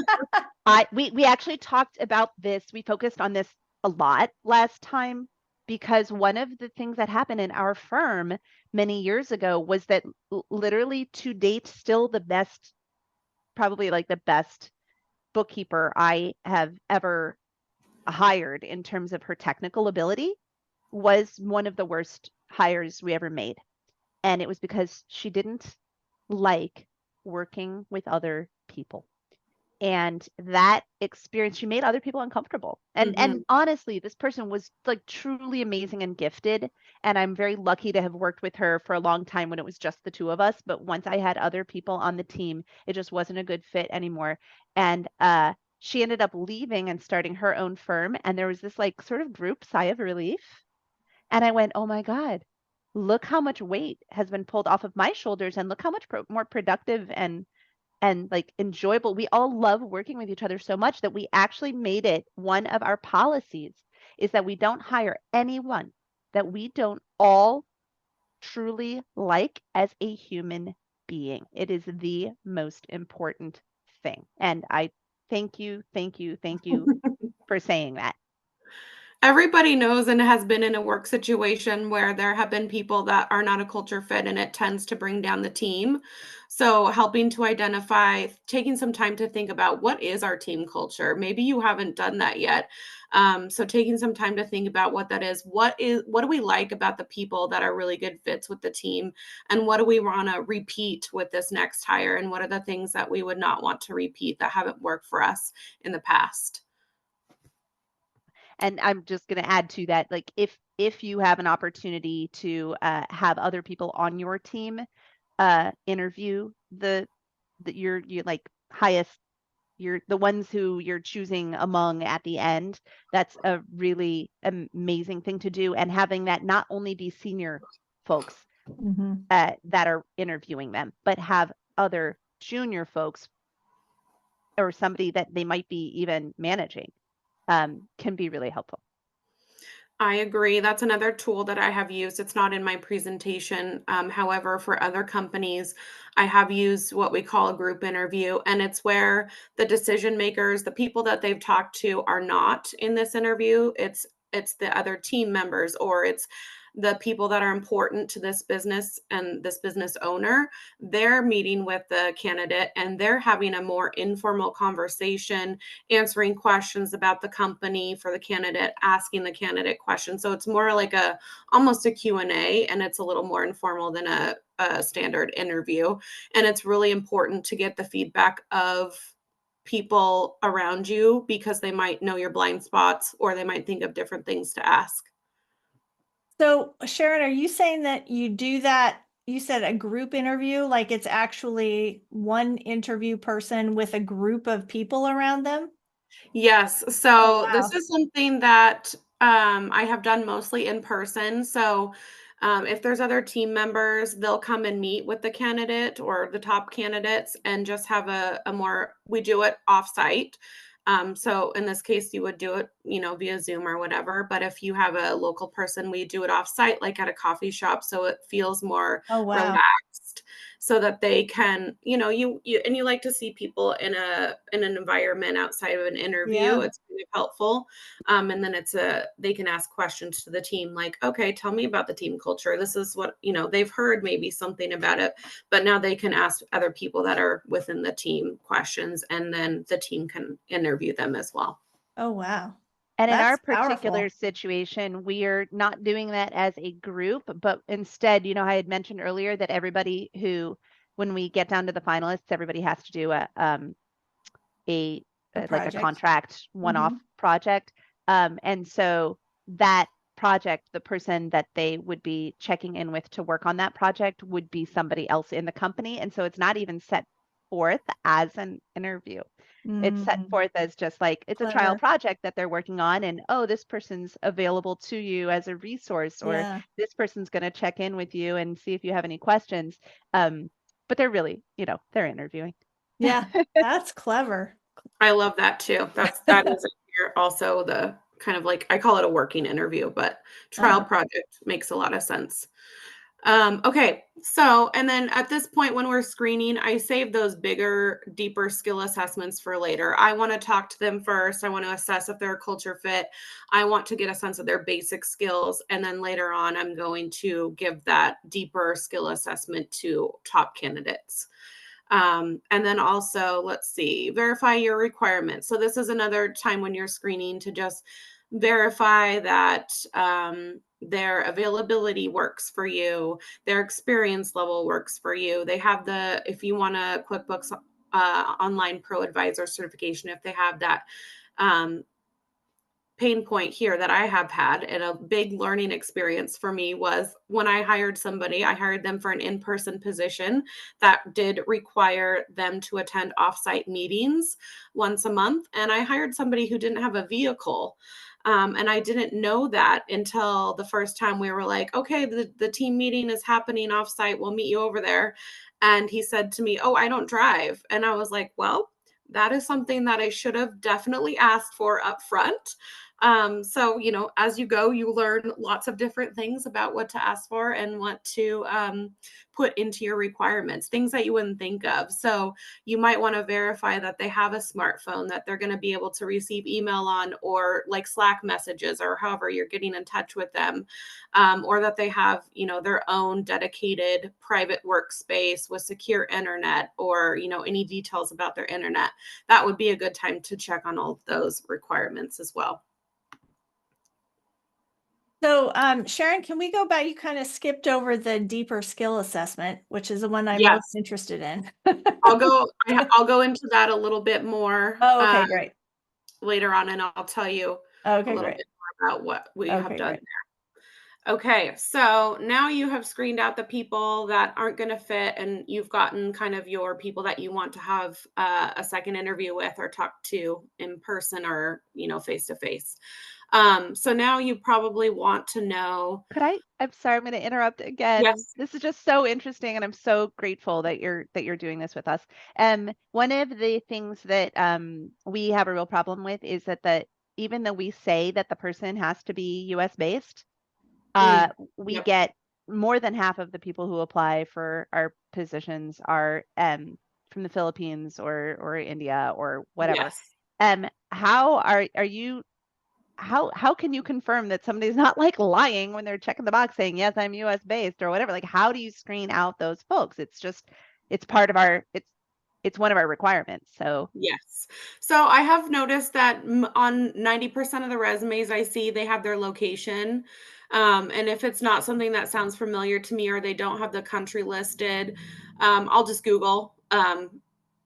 We actually talked about this. We focused on this a lot last time because one of the things that happened in our firm many years ago was that literally to date, still the best, probably like the best bookkeeper I have ever hired in terms of her technical ability was one of the worst hires we ever made. And it was because she didn't like working with other people. And that experience, she made other people uncomfortable. And honestly, this person was like truly amazing and gifted. And I'm very lucky to have worked with her for a long time when it was just the two of us. But once I had other people on the team, it just wasn't a good fit anymore. And she ended up leaving and starting her own firm. And there was this like sort of group sigh of relief. And I went, oh my God, look how much weight has been pulled off of my shoulders and look how much more productive and like enjoyable. We all love working with each other so much that we actually made it one of our policies is that we don't hire anyone that we don't all truly like as a human being. It is the most important thing. And I thank you for saying that. Everybody knows and has been in a work situation where there have been people that are not a culture fit and it tends to bring down the team. So helping to identify, taking some time to think about what is our team culture. Maybe you haven't done that yet. So taking some time to think about what that is. What do we like about the people that are really good fits with the team? And what do we want to repeat with this next hire? And what are the things that we would not want to repeat that haven't worked for us in the past? And I'm just going to add to that, like if you have an opportunity to have other people on your team interview your like highest, the ones who you're choosing among at the end, that's a really amazing thing to do. And having that not only be senior folks that are interviewing them, but have other junior folks or somebody that they might be even managing can be really helpful. I agree. That's another tool that I have used. It's not in my presentation. However, for other companies, I have used what we call a group interview, and it's where the decision makers, the people that they've talked to, are not in this interview. It's the other team members, or it's the people that are important to this business and this business owner. They're meeting with the candidate and they're having a more informal conversation, answering questions about the company for the candidate, asking the candidate questions. So it's more like almost a Q&A, and it's a little more informal than a standard interview. And it's really important to get the feedback of people around you because they might know your blind spots or they might think of different things to ask. So Sharon, are you saying that you do that? You said a group interview, like it's actually one interview person with a group of people around them? Yes. So Oh, this wow. is something that I have done mostly in person. So if there's other team members, they'll come and meet with the candidate or the top candidates and just have we do it offsite. So in this case, you would do it, via Zoom or whatever. But if you have a local person, we do it offsite, like at a coffee shop. So it feels more Oh, wow. relaxed so that they can, you like to see people in an environment outside of an interview. Yeah. It's really helpful. And then they can ask questions to the team like, okay, tell me about the team culture. This is what, they've heard maybe something about it, but now they can ask other people that are within the team questions, and then the team can interview them as well. Oh, wow. And in our That's powerful. particular situation, we are not doing that as a group, but instead, you know, I had mentioned earlier that everybody who, when we get down to the finalists, everybody has to do like a project. contract one-off project. And so that project, the person that they would be checking in with to work on that project would be somebody else in the company. And so it's not even set forth as an interview. It's set forth as just like, it's a trial Clever. project that they're working on, and oh, this person's available to you as a resource, or Yeah. this person's going to check in with you and see if you have any questions. But they're really, you know, they're interviewing. Yeah, that's clever. I love that too. That is also the kind of like, I call it a working interview, but trial project makes a lot of sense. Okay, so, and then at this point when we're screening, I save those bigger, deeper skill assessments for later. I want to talk to them first. I want to assess if they're a culture fit. I want to get a sense of their basic skills. And then later on, I'm going to give that deeper skill assessment to top candidates. And then also, let's see, verify your requirements. So this is another time when you're screening to just verify that their availability works for you, their experience level works for you. They have the, if you want a QuickBooks Online Pro Advisor certification, if they have that pain point here that I have had, and a big learning experience for me was when I hired somebody, I hired them for an in-person position that did require them to attend offsite meetings once a month. And I hired somebody who didn't have a vehicle. And I didn't know that until the first time we were like, okay, the team meeting is happening offsite. We'll meet you over there. And he said to me, oh, I don't drive. And I was like, well, that is something that I should have definitely asked for up front. So, you know, as you go, you learn lots of different things about what to ask for and what to put into your requirements, things that you wouldn't think of. So you might want to verify that they have a smartphone that they're going to be able to receive email on, or like Slack messages, or however you're getting in touch with them, or that they have, you know, their own dedicated private workspace with secure internet, or, you know, any details about their internet. That would be a good time to check on all of those requirements as well. So, Sharon, can we go back? You kind of skipped over the deeper skill assessment, which is the one I'm most interested in. I'll go into that a little bit more. Oh, okay, great. Later on, and I'll tell you a little bit more about what we have done there. Okay, so now you have screened out the people that aren't going to fit, and you've gotten kind of your people that you want to have a second interview with, or talk to in person, or, you know, face to face. So now you probably want to know. I'm sorry, I'm going to interrupt again. Yes. This is just so interesting, and I'm so grateful that you're doing this with us. One of the things that we have a real problem with is that even though we say that the person has to be US based, we get more than half of the people who apply for our positions are from the Philippines or India or whatever. Yes. How can you confirm that somebody's not like lying when they're checking the box saying, yes, I'm US based or whatever? Like, how do you screen out those folks? It's part of it's one of our requirements. So yes. So I have noticed that on 90% of the resumes I see, they have their location. And if it's not something that sounds familiar to me, or they don't have the country listed, I'll just Google,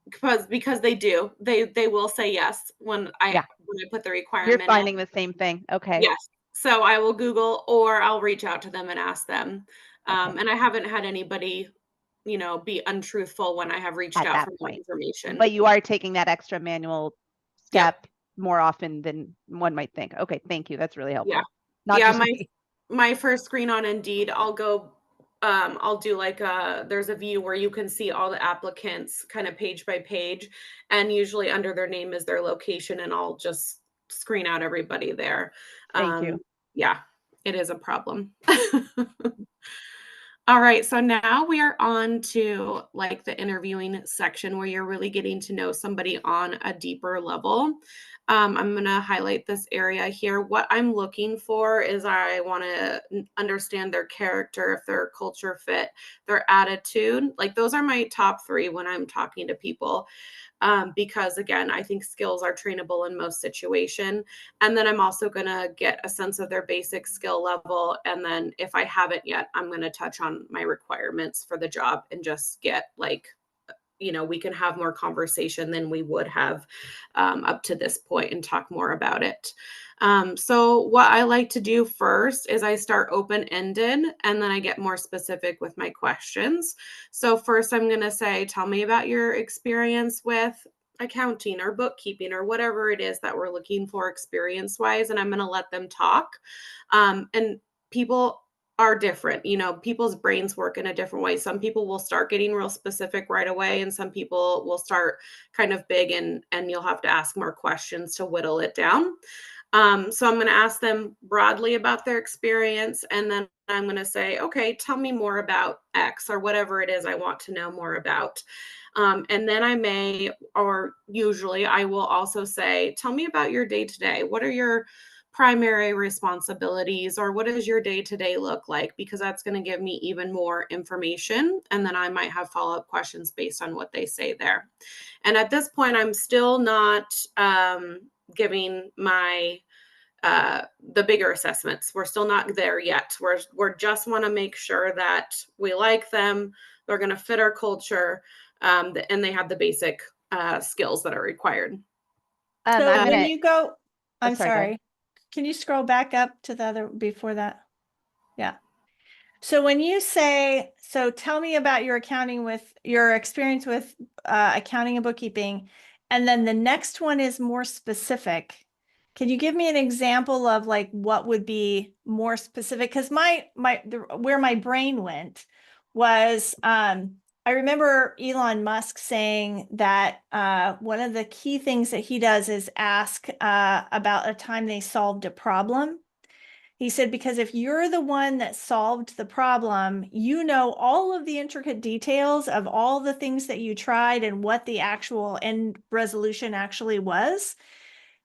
because they will say yes when I put the requirement. You're finding the same thing. Okay. Yes. So I will Google, or I'll reach out to them and ask them. And I haven't had anybody, you know, be untruthful when I have reached out for more information. But you are taking that extra manual step more often than one might think. Okay, thank you. That's really helpful. Yeah. My first screen on Indeed, I'll go. I'll do like there's a view where you can see all the applicants kind of page by page, and usually under their name is their location, and I'll just screen out everybody there. Thank you. Yeah, it is a problem. All right, so now we are on to like the interviewing section, where you're really getting to know somebody on a deeper level. I'm going to highlight this area here. What I'm looking for is I want to understand their character, if they're a culture fit, their attitude. Like, those are my top 3 when I'm talking to people. because again, I think skills are trainable in most situation. And then I'm also going to get a sense of their basic skill level. And then if I haven't yet, I'm going to touch on my requirements for the job and just get like, we can have more conversation than we would have up to this point and talk more about it. So what I like to do first is I start open-ended and then I get more specific with my questions. So first I'm going to say, tell me about your experience with accounting or bookkeeping or whatever it is that we're looking for experience-wise, and I'm going to let them talk. And people are different. People's brains work in a different way. Some people will start getting real specific right away, and some people will start kind of big and you'll have to ask more questions to whittle it down. So I'm going to ask them broadly about their experience, and then I'm going to say, okay, tell me more about X or whatever it is I want to know more about. And then I may, or usually I will also say, tell me about your day-to-day. What are your primary responsibilities, or what does your day-to-day look like? Because that's going to give me even more information. And then I might have follow-up questions based on what they say there. And at this point, I'm still not giving my the bigger assessments. We're still not there yet. We're just want to make sure that we like them, they're going to fit our culture, and they have the basic skills that are required. So when you go, I'm sorry, sorry. Can you scroll back up to the other before that? Yeah. So when you say, so tell me about your experience with accounting and bookkeeping, and then the next one is more specific. Can you give me an example of like what would be more specific? Because where my brain went was, I remember Elon Musk saying that one of the key things that he does is ask about a time they solved a problem. He said, because if you're the one that solved the problem, you know all of the intricate details of all the things that you tried and what the actual end resolution actually was.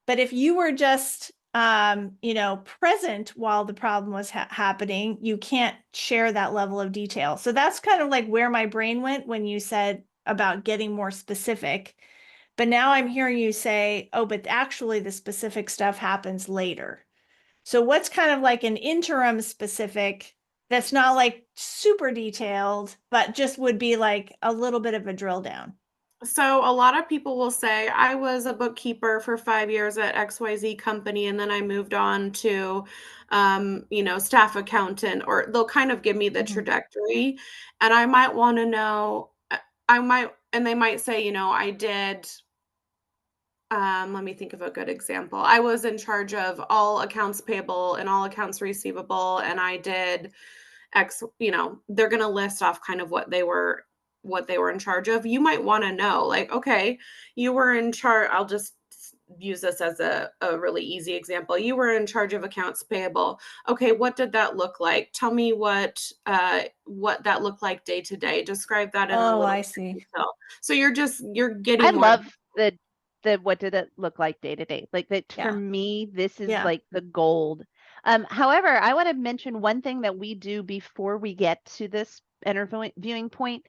But if you were just, present while the problem was happening, you can't share that level of detail. So that's kind of like where my brain went when you said about getting more specific. But now I'm hearing you say, oh, but actually the specific stuff happens later. So what's kind of like an interim specific that's not like super detailed, but just would be like a little bit of a drill down? So a lot of people will say, I was a bookkeeper for 5 years at XYZ company, and then I moved on to, staff accountant, or they'll kind of give me the trajectory. And I might want to know, and they might say, I did, let me think of a good example. I was in charge of all accounts payable and all accounts receivable, and I did X, they're going to list off kind of what they were in charge of. You might want to know, like, okay, you were in charge. I'll just use this as a really easy example. You were in charge of accounts payable. Okay, what did that look like? Tell me what that looked like day to day. Describe that in a little I see. detail. So you're getting I more. love the what did it look like day to day? Like that for me, this is like the gold. However, I want to mention one thing that we do before we get to this interviewing point.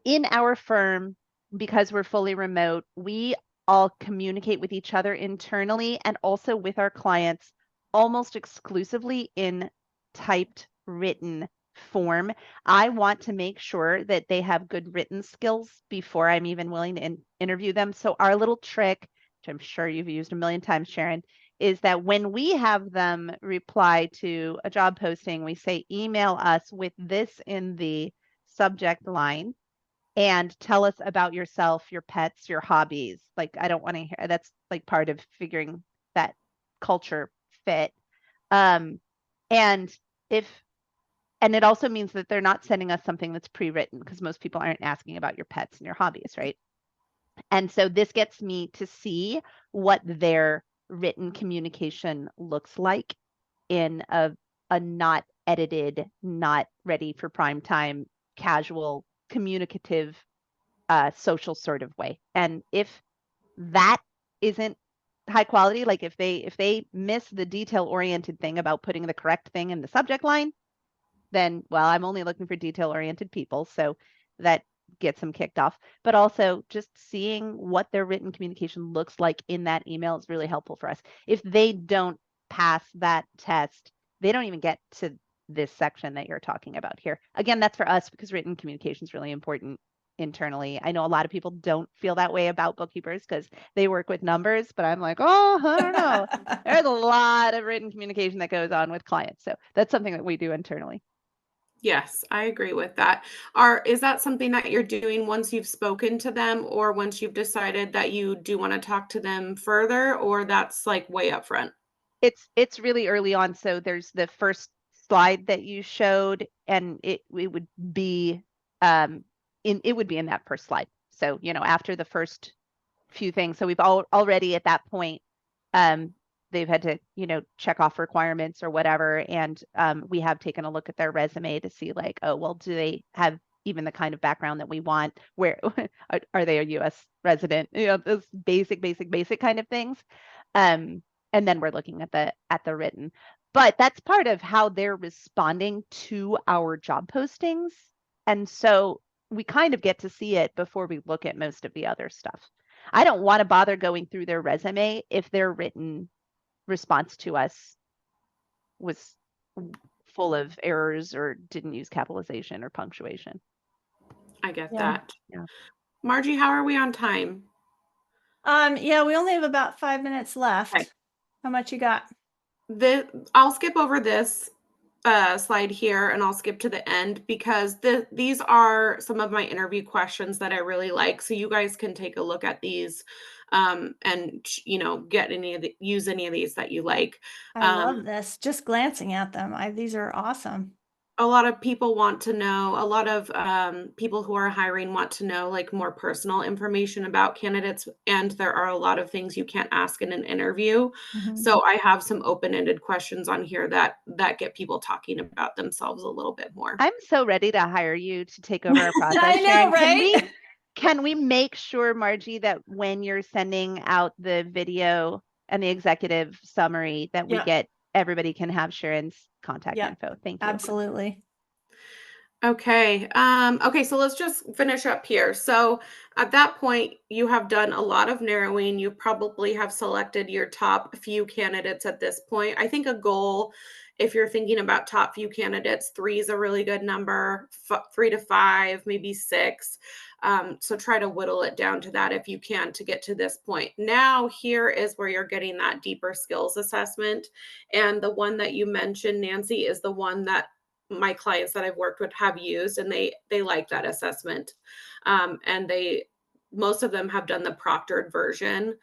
In our firm, because we're fully remote, we all communicate with each other internally and also with our clients almost exclusively in typed written form. I want to make sure that they have good written skills before I'm even willing to interview them. So our little trick, which I'm sure you've used a million times, Sharon, is that when we have them reply to a job posting, we say, email us with this in the subject line and tell us about yourself, your pets, your hobbies. Like, I don't want to hear, that's like part of figuring that culture fit. And it also means that they're not sending us something that's pre-written, because most people aren't asking about your pets and your hobbies, right? And so this gets me to see what their written communication looks like in a not edited, not ready for prime time, casual, communicative, social sort of way. And if that isn't high quality, like if they miss the detail oriented thing about putting the correct thing in the subject line, then, well, I'm only looking for detail oriented people. So that gets them kicked off, but also just seeing what their written communication looks like in that email is really helpful for us. If they don't pass that test, they don't even get to this section that you're talking about here. Again, that's for us because written communication is really important internally. I know a lot of people don't feel that way about bookkeepers because they work with numbers, but I'm like, oh, I don't know. There's a lot of written communication that goes on with clients. So that's something that we do internally. Yes, I agree with that. Is that something that you're doing once you've spoken to them or once you've decided that you do want to talk to them further, or that's like way up front? It's really early on. So there's the first slide that you showed, and it would be in that first slide. So, you know, after the first few things, so we've already at that point, they've had to, you know, check off requirements or whatever. And we have taken a look at their resume to see like, oh, well, do they have even the kind of background that we want? Where are they a US resident? You know, those basic kind of things. And then we're looking at the written. But that's part of how they're responding to our job postings. And so we kind of get to see it before we look at most of the other stuff. I don't want to bother going through their resume if their written response to us was full of errors or didn't use capitalization or punctuation. I get that. Yeah. Margie, how are we on time? Yeah, we only have about 5 minutes left. Okay. How much you got? I'll skip over this slide here and I'll skip to the end because these are some of my interview questions that I really like. So you guys can take a look at these and, you know, use any of these that you like. I love this. Just glancing at them. These are awesome. A lot of people want to know, a lot of people who are hiring want to know like more personal information about candidates. And there are a lot of things you can't ask in an interview. Mhm. So I have some open-ended questions on here that get people talking about themselves a little bit more. I'm so ready to hire you to take over our process. I know, Sharon, right? can we make sure, Margie, that when you're sending out the video and the executive summary that we Yeah. get, everybody can have Sharon's contact Yeah. info? Thank you. Absolutely. Okay. Okay, so let's just finish up here. So at that point, you have done a lot of narrowing. You probably have selected your top few candidates at this point. I think a goal, if you're thinking about top few candidates, 3 is a really good number, 3 to 5, maybe 6. So try to whittle it down to that if you can to get to this point. Now, here is where you're getting that deeper skills assessment. And the one that you mentioned, Nancy, is the one that my clients that I've worked with have used, and they like that assessment. And most of them have done the proctored version.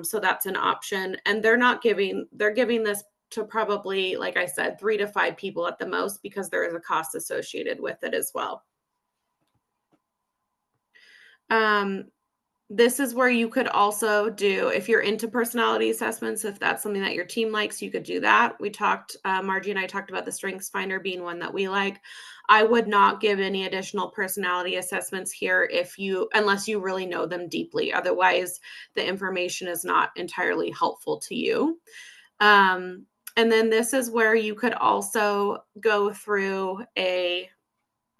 So that's an option. And they're giving this to probably, like I said, 3 to 5 people at the most, because there is a cost associated with it as well. This is where you could also do, if you're into personality assessments, if that's something that your team likes, you could do that. We talked, Margie and I talked about the Strengths Finder being one that we like. I would not give any additional personality assessments here unless you really know them deeply. Otherwise, the information is not entirely helpful to you. And then this is where you could also go through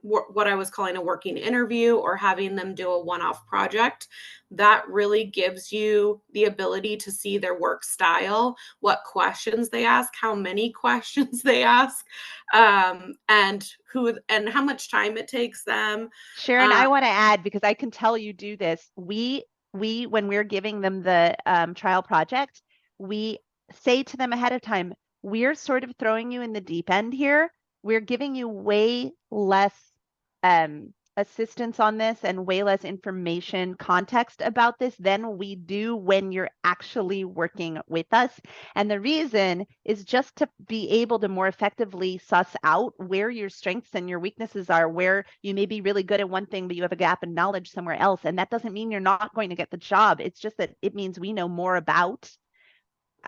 what I was calling a working interview, or having them do a one-off project. That really gives you the ability to see their work style, what questions they ask, how many questions they ask, and how much time it takes them. Sharon, I want to add, because I can tell you do this. We when we're giving them the trial project, we say to them ahead of time, we're sort of throwing you in the deep end here. We're giving you way less assistance on this and way less information context about this than we do when you're actually working with us. And the reason is just to be able to more effectively suss out where your strengths and your weaknesses are, where you may be really good at one thing, but you have a gap in knowledge somewhere else. And that doesn't mean you're not going to get the job. It's just that it means we know more about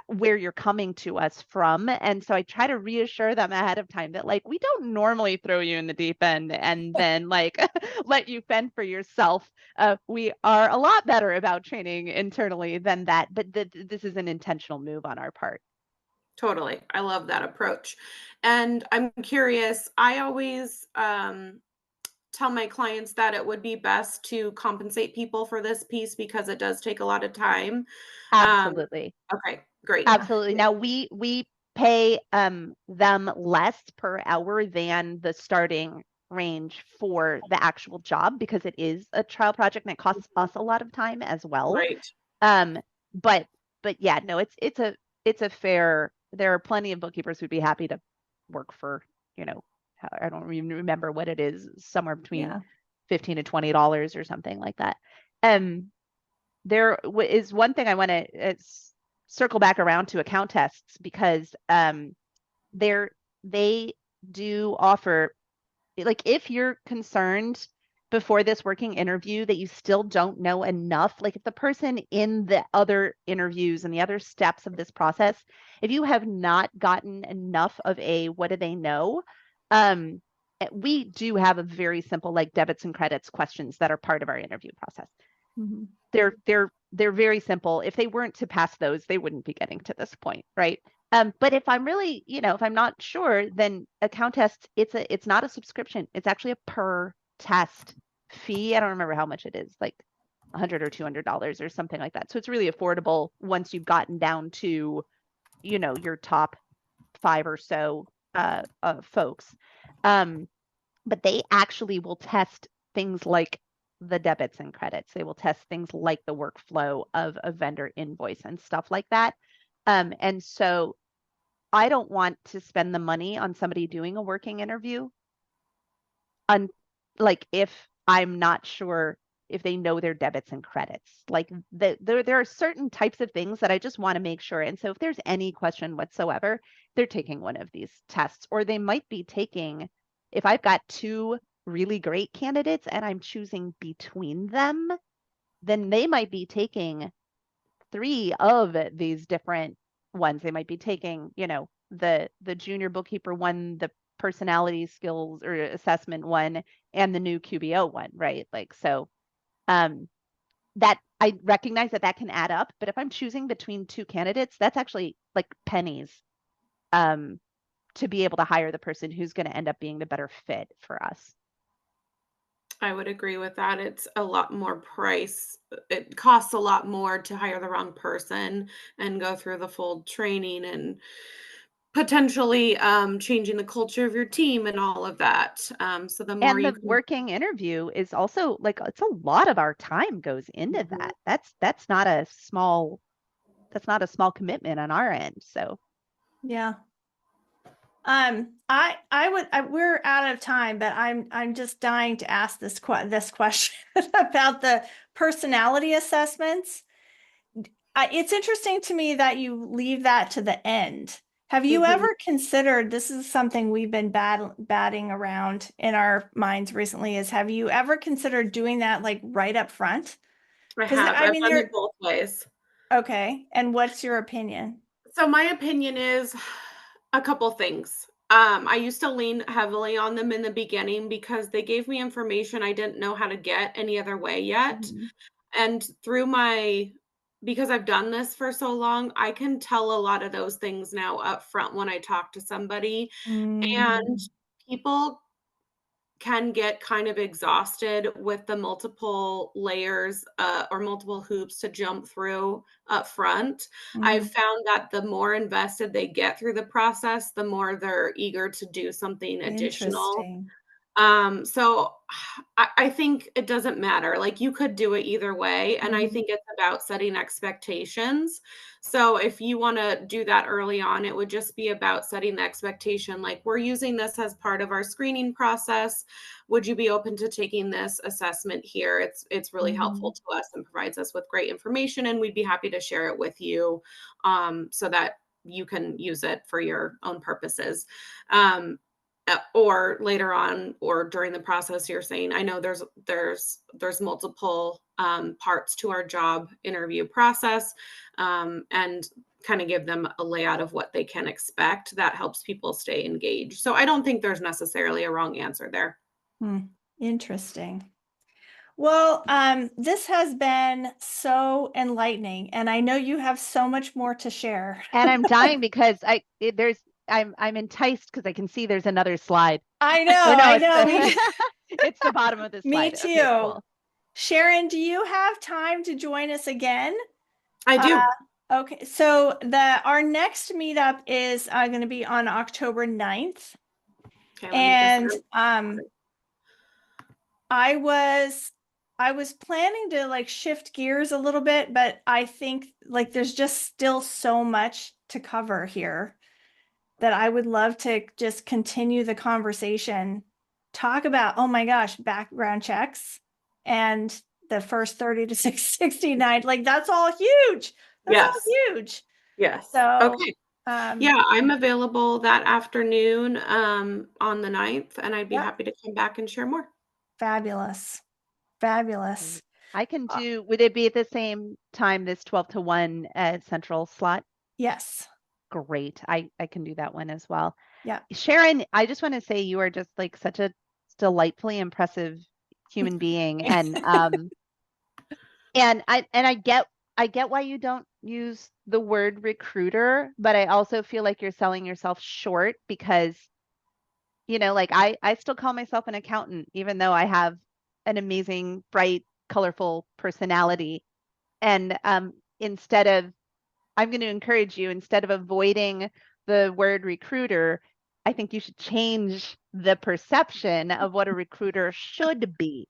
where you're coming to us from. And so I try to reassure them ahead of time that, like, we don't normally throw you in the deep end and then like let you fend for yourself. We are a lot better about training internally than that, but this is an intentional move on our part. Totally. I love that approach. And I'm curious, I always tell my clients that it would be best to compensate people for this piece because it does take a lot of time. Absolutely. Okay, great. Absolutely. Now we pay them less per hour than the starting range for the actual job because it is a trial project and it costs us a lot of time as well. Right. But yeah, no, it's a fair, there are plenty of bookkeepers who'd be happy to work for, you know, I don't even remember what it is, somewhere between $15 to $20 or something like that. There is one thing I want to circle back around to account tests because they do offer, like, if you're concerned before this working interview that you still don't know enough, like if the person in the other interviews and the other steps of this process, if you have not gotten enough of a what do they know, we do have a very simple like debits and credits questions that are part of our interview process. Mm-hmm. They're very simple. If they weren't to pass those, they wouldn't be getting to this point, right? But if I'm really, if I'm not sure, then account tests, it's not a subscription. It's actually a per test fee. I don't remember how much it is, like $100 or $200 or something like that. So it's really affordable once you've gotten down to, your top 5 or so folks. But they actually will test things like the debits and credits. They will test things like the workflow of a vendor invoice and stuff like that. And so I don't want to spend the money on somebody doing a working interview like if I'm not sure if they know their debits and credits. Like there are certain types of things that I just want to make sure. And so if there's any question whatsoever, they're taking one of these tests, or they might be taking, if I've got 2 really great candidates and I'm choosing between them, then they might be taking 3 of these different ones. They might be taking, the junior bookkeeper one, the personality skills or assessment one, and the new QBO one, right? Like, so that I recognize that can add up, but if I'm choosing between 2 candidates, that's actually like pennies to be able to hire the person who's going to end up being the better fit for us. I would agree with that. It's a lot more price. It costs a lot more to hire the wrong person and go through the full training and potentially changing the culture of your team and all of that. So the more and you the working interview is also like, it's a lot of our time goes into that. That's not a small commitment on our end. So yeah. We're out of time, but I'm just dying to ask this question about the personality assessments. It's interesting to me that you leave that to the end. Have you ever considered, this is something we've been batting around in our minds recently, is have you ever considered doing that like right up front? I have. I've done it both ways. Okay. And what's your opinion? So my opinion is a couple things. I used to lean heavily on them in the beginning because they gave me information I didn't know how to get any other way yet. And because I've done this for so long, I can tell a lot of those things now up front when I talk to somebody. And people can get kind of exhausted with the multiple layers or multiple hoops to jump through up front. I've found that the more invested they get through the process, the more they're eager to do something additional. So I think it doesn't matter. Like, you could do it either way. And I think it's about setting expectations. So if you want to do that early on, it would just be about setting the expectation. Like, we're using this as part of our screening process. Would you be open to taking this assessment here? It's really helpful to us and provides us with great information, and we'd be happy to share it with you so that you can use it for your own purposes. Or later on or during the process, you're saying, I know there's multiple parts to our job interview process, and kind of give them a layout of what they can expect. That helps people stay engaged. So I don't think there's necessarily a wrong answer there. Interesting. Well, this has been so enlightening, and I know you have so much more to share. And I'm dying because I'm enticed because I can see there's another slide. I know, Or no, I it's know. it's the bottom of the Me slide. too. Okay, cool. Sharon, do you have time to join us again? I do. Okay, so our next meetup is going to be on October 9th. Okay, let me just- And I was planning to like shift gears a little bit, but I think like there's just still so much to cover here that I would love to just continue the conversation, talk about, oh my gosh, background checks and the first 30 to 69, like that's all huge. That's all huge. Yes. So, Okay. Yeah, I'm available that afternoon on the 9th, and I'd be Yep. happy to come back and share more. Fabulous. Fabulous. I can do, would it be at the same time, this 12 to 1 central slot? Yes. Great. I can do that one as well. Yeah. Sharon, I just want to say you are just like such a delightfully impressive human being. And I get why you don't use the word recruiter, but I also feel like you're selling yourself short because, you know, like I still call myself an accountant, even though I have an amazing, bright, colorful personality. And I'm going to encourage you, instead of avoiding the word recruiter, I think you should change the perception of what a recruiter should be.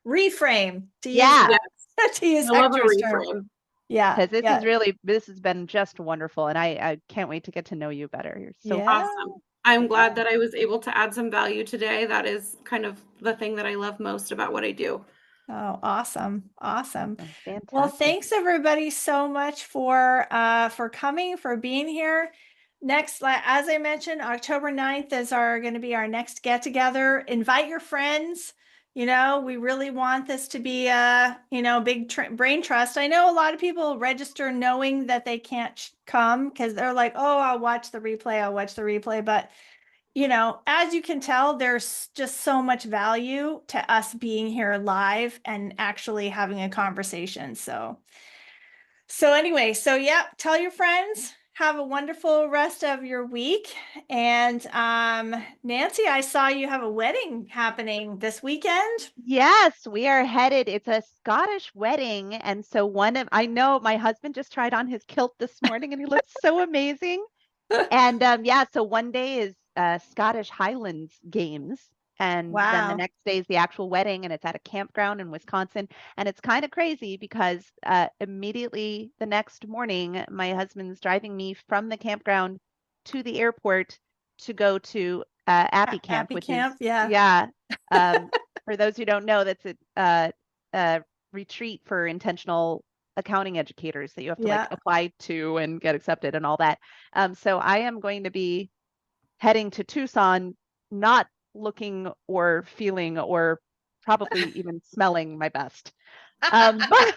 Reframe to Yeah. use, to use I love a Hector's term. reframe. Yeah. Because this has been just wonderful. And I can't wait to get to know you better. You're so Awesome. I'm glad that I was able to add some value today. That is kind of the thing that I love most about what I do. Oh, awesome. Awesome. fantastic. Well, thanks everybody so much for coming, for being here. Next, as I mentioned, October 9th is going to be our next get together. Invite your friends. You know, we really want this to be a, big brain trust. I know a lot of people register knowing that they can't come because they're like, oh, I'll watch the replay. But as you can tell, there's just so much value to us being here live and actually having a conversation. So anyway, yeah, tell your friends, have a wonderful rest of your week. And Nancy, I saw you have a wedding happening this weekend. Yes, we are headed. It's a Scottish wedding. And so I know my husband just tried on his kilt this morning and he looks so amazing. And so one day is Scottish Highlands Games. And then the next day is the actual wedding, and it's at a campground in Wisconsin. And it's kind of crazy because immediately the next morning, my husband's driving me from the campground to the airport to go to Appy Camp, which is for those who don't know, that's a retreat for intentional accounting educators that you have to like apply to and get accepted and all that. So I am going to be heading to Tucson, not looking or feeling or probably even smelling my best. But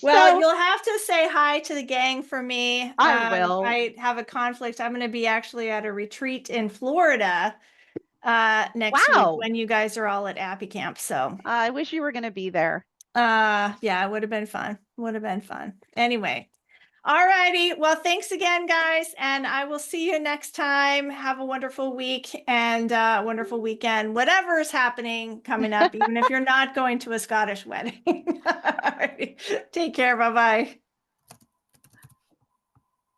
well, you'll have to say hi to the gang for me. I will. I have a conflict. I'm going to be actually at a retreat in Florida next week when you guys are all at Appy Camp. So I wish you were going to be there. Yeah, it would have been fun. Anyway. All righty. Well, thanks again, guys. And I will see you next time. Have a wonderful week and wonderful weekend, whatever is happening coming up, even if you're not going to a Scottish wedding. All right. Take care. Bye-bye.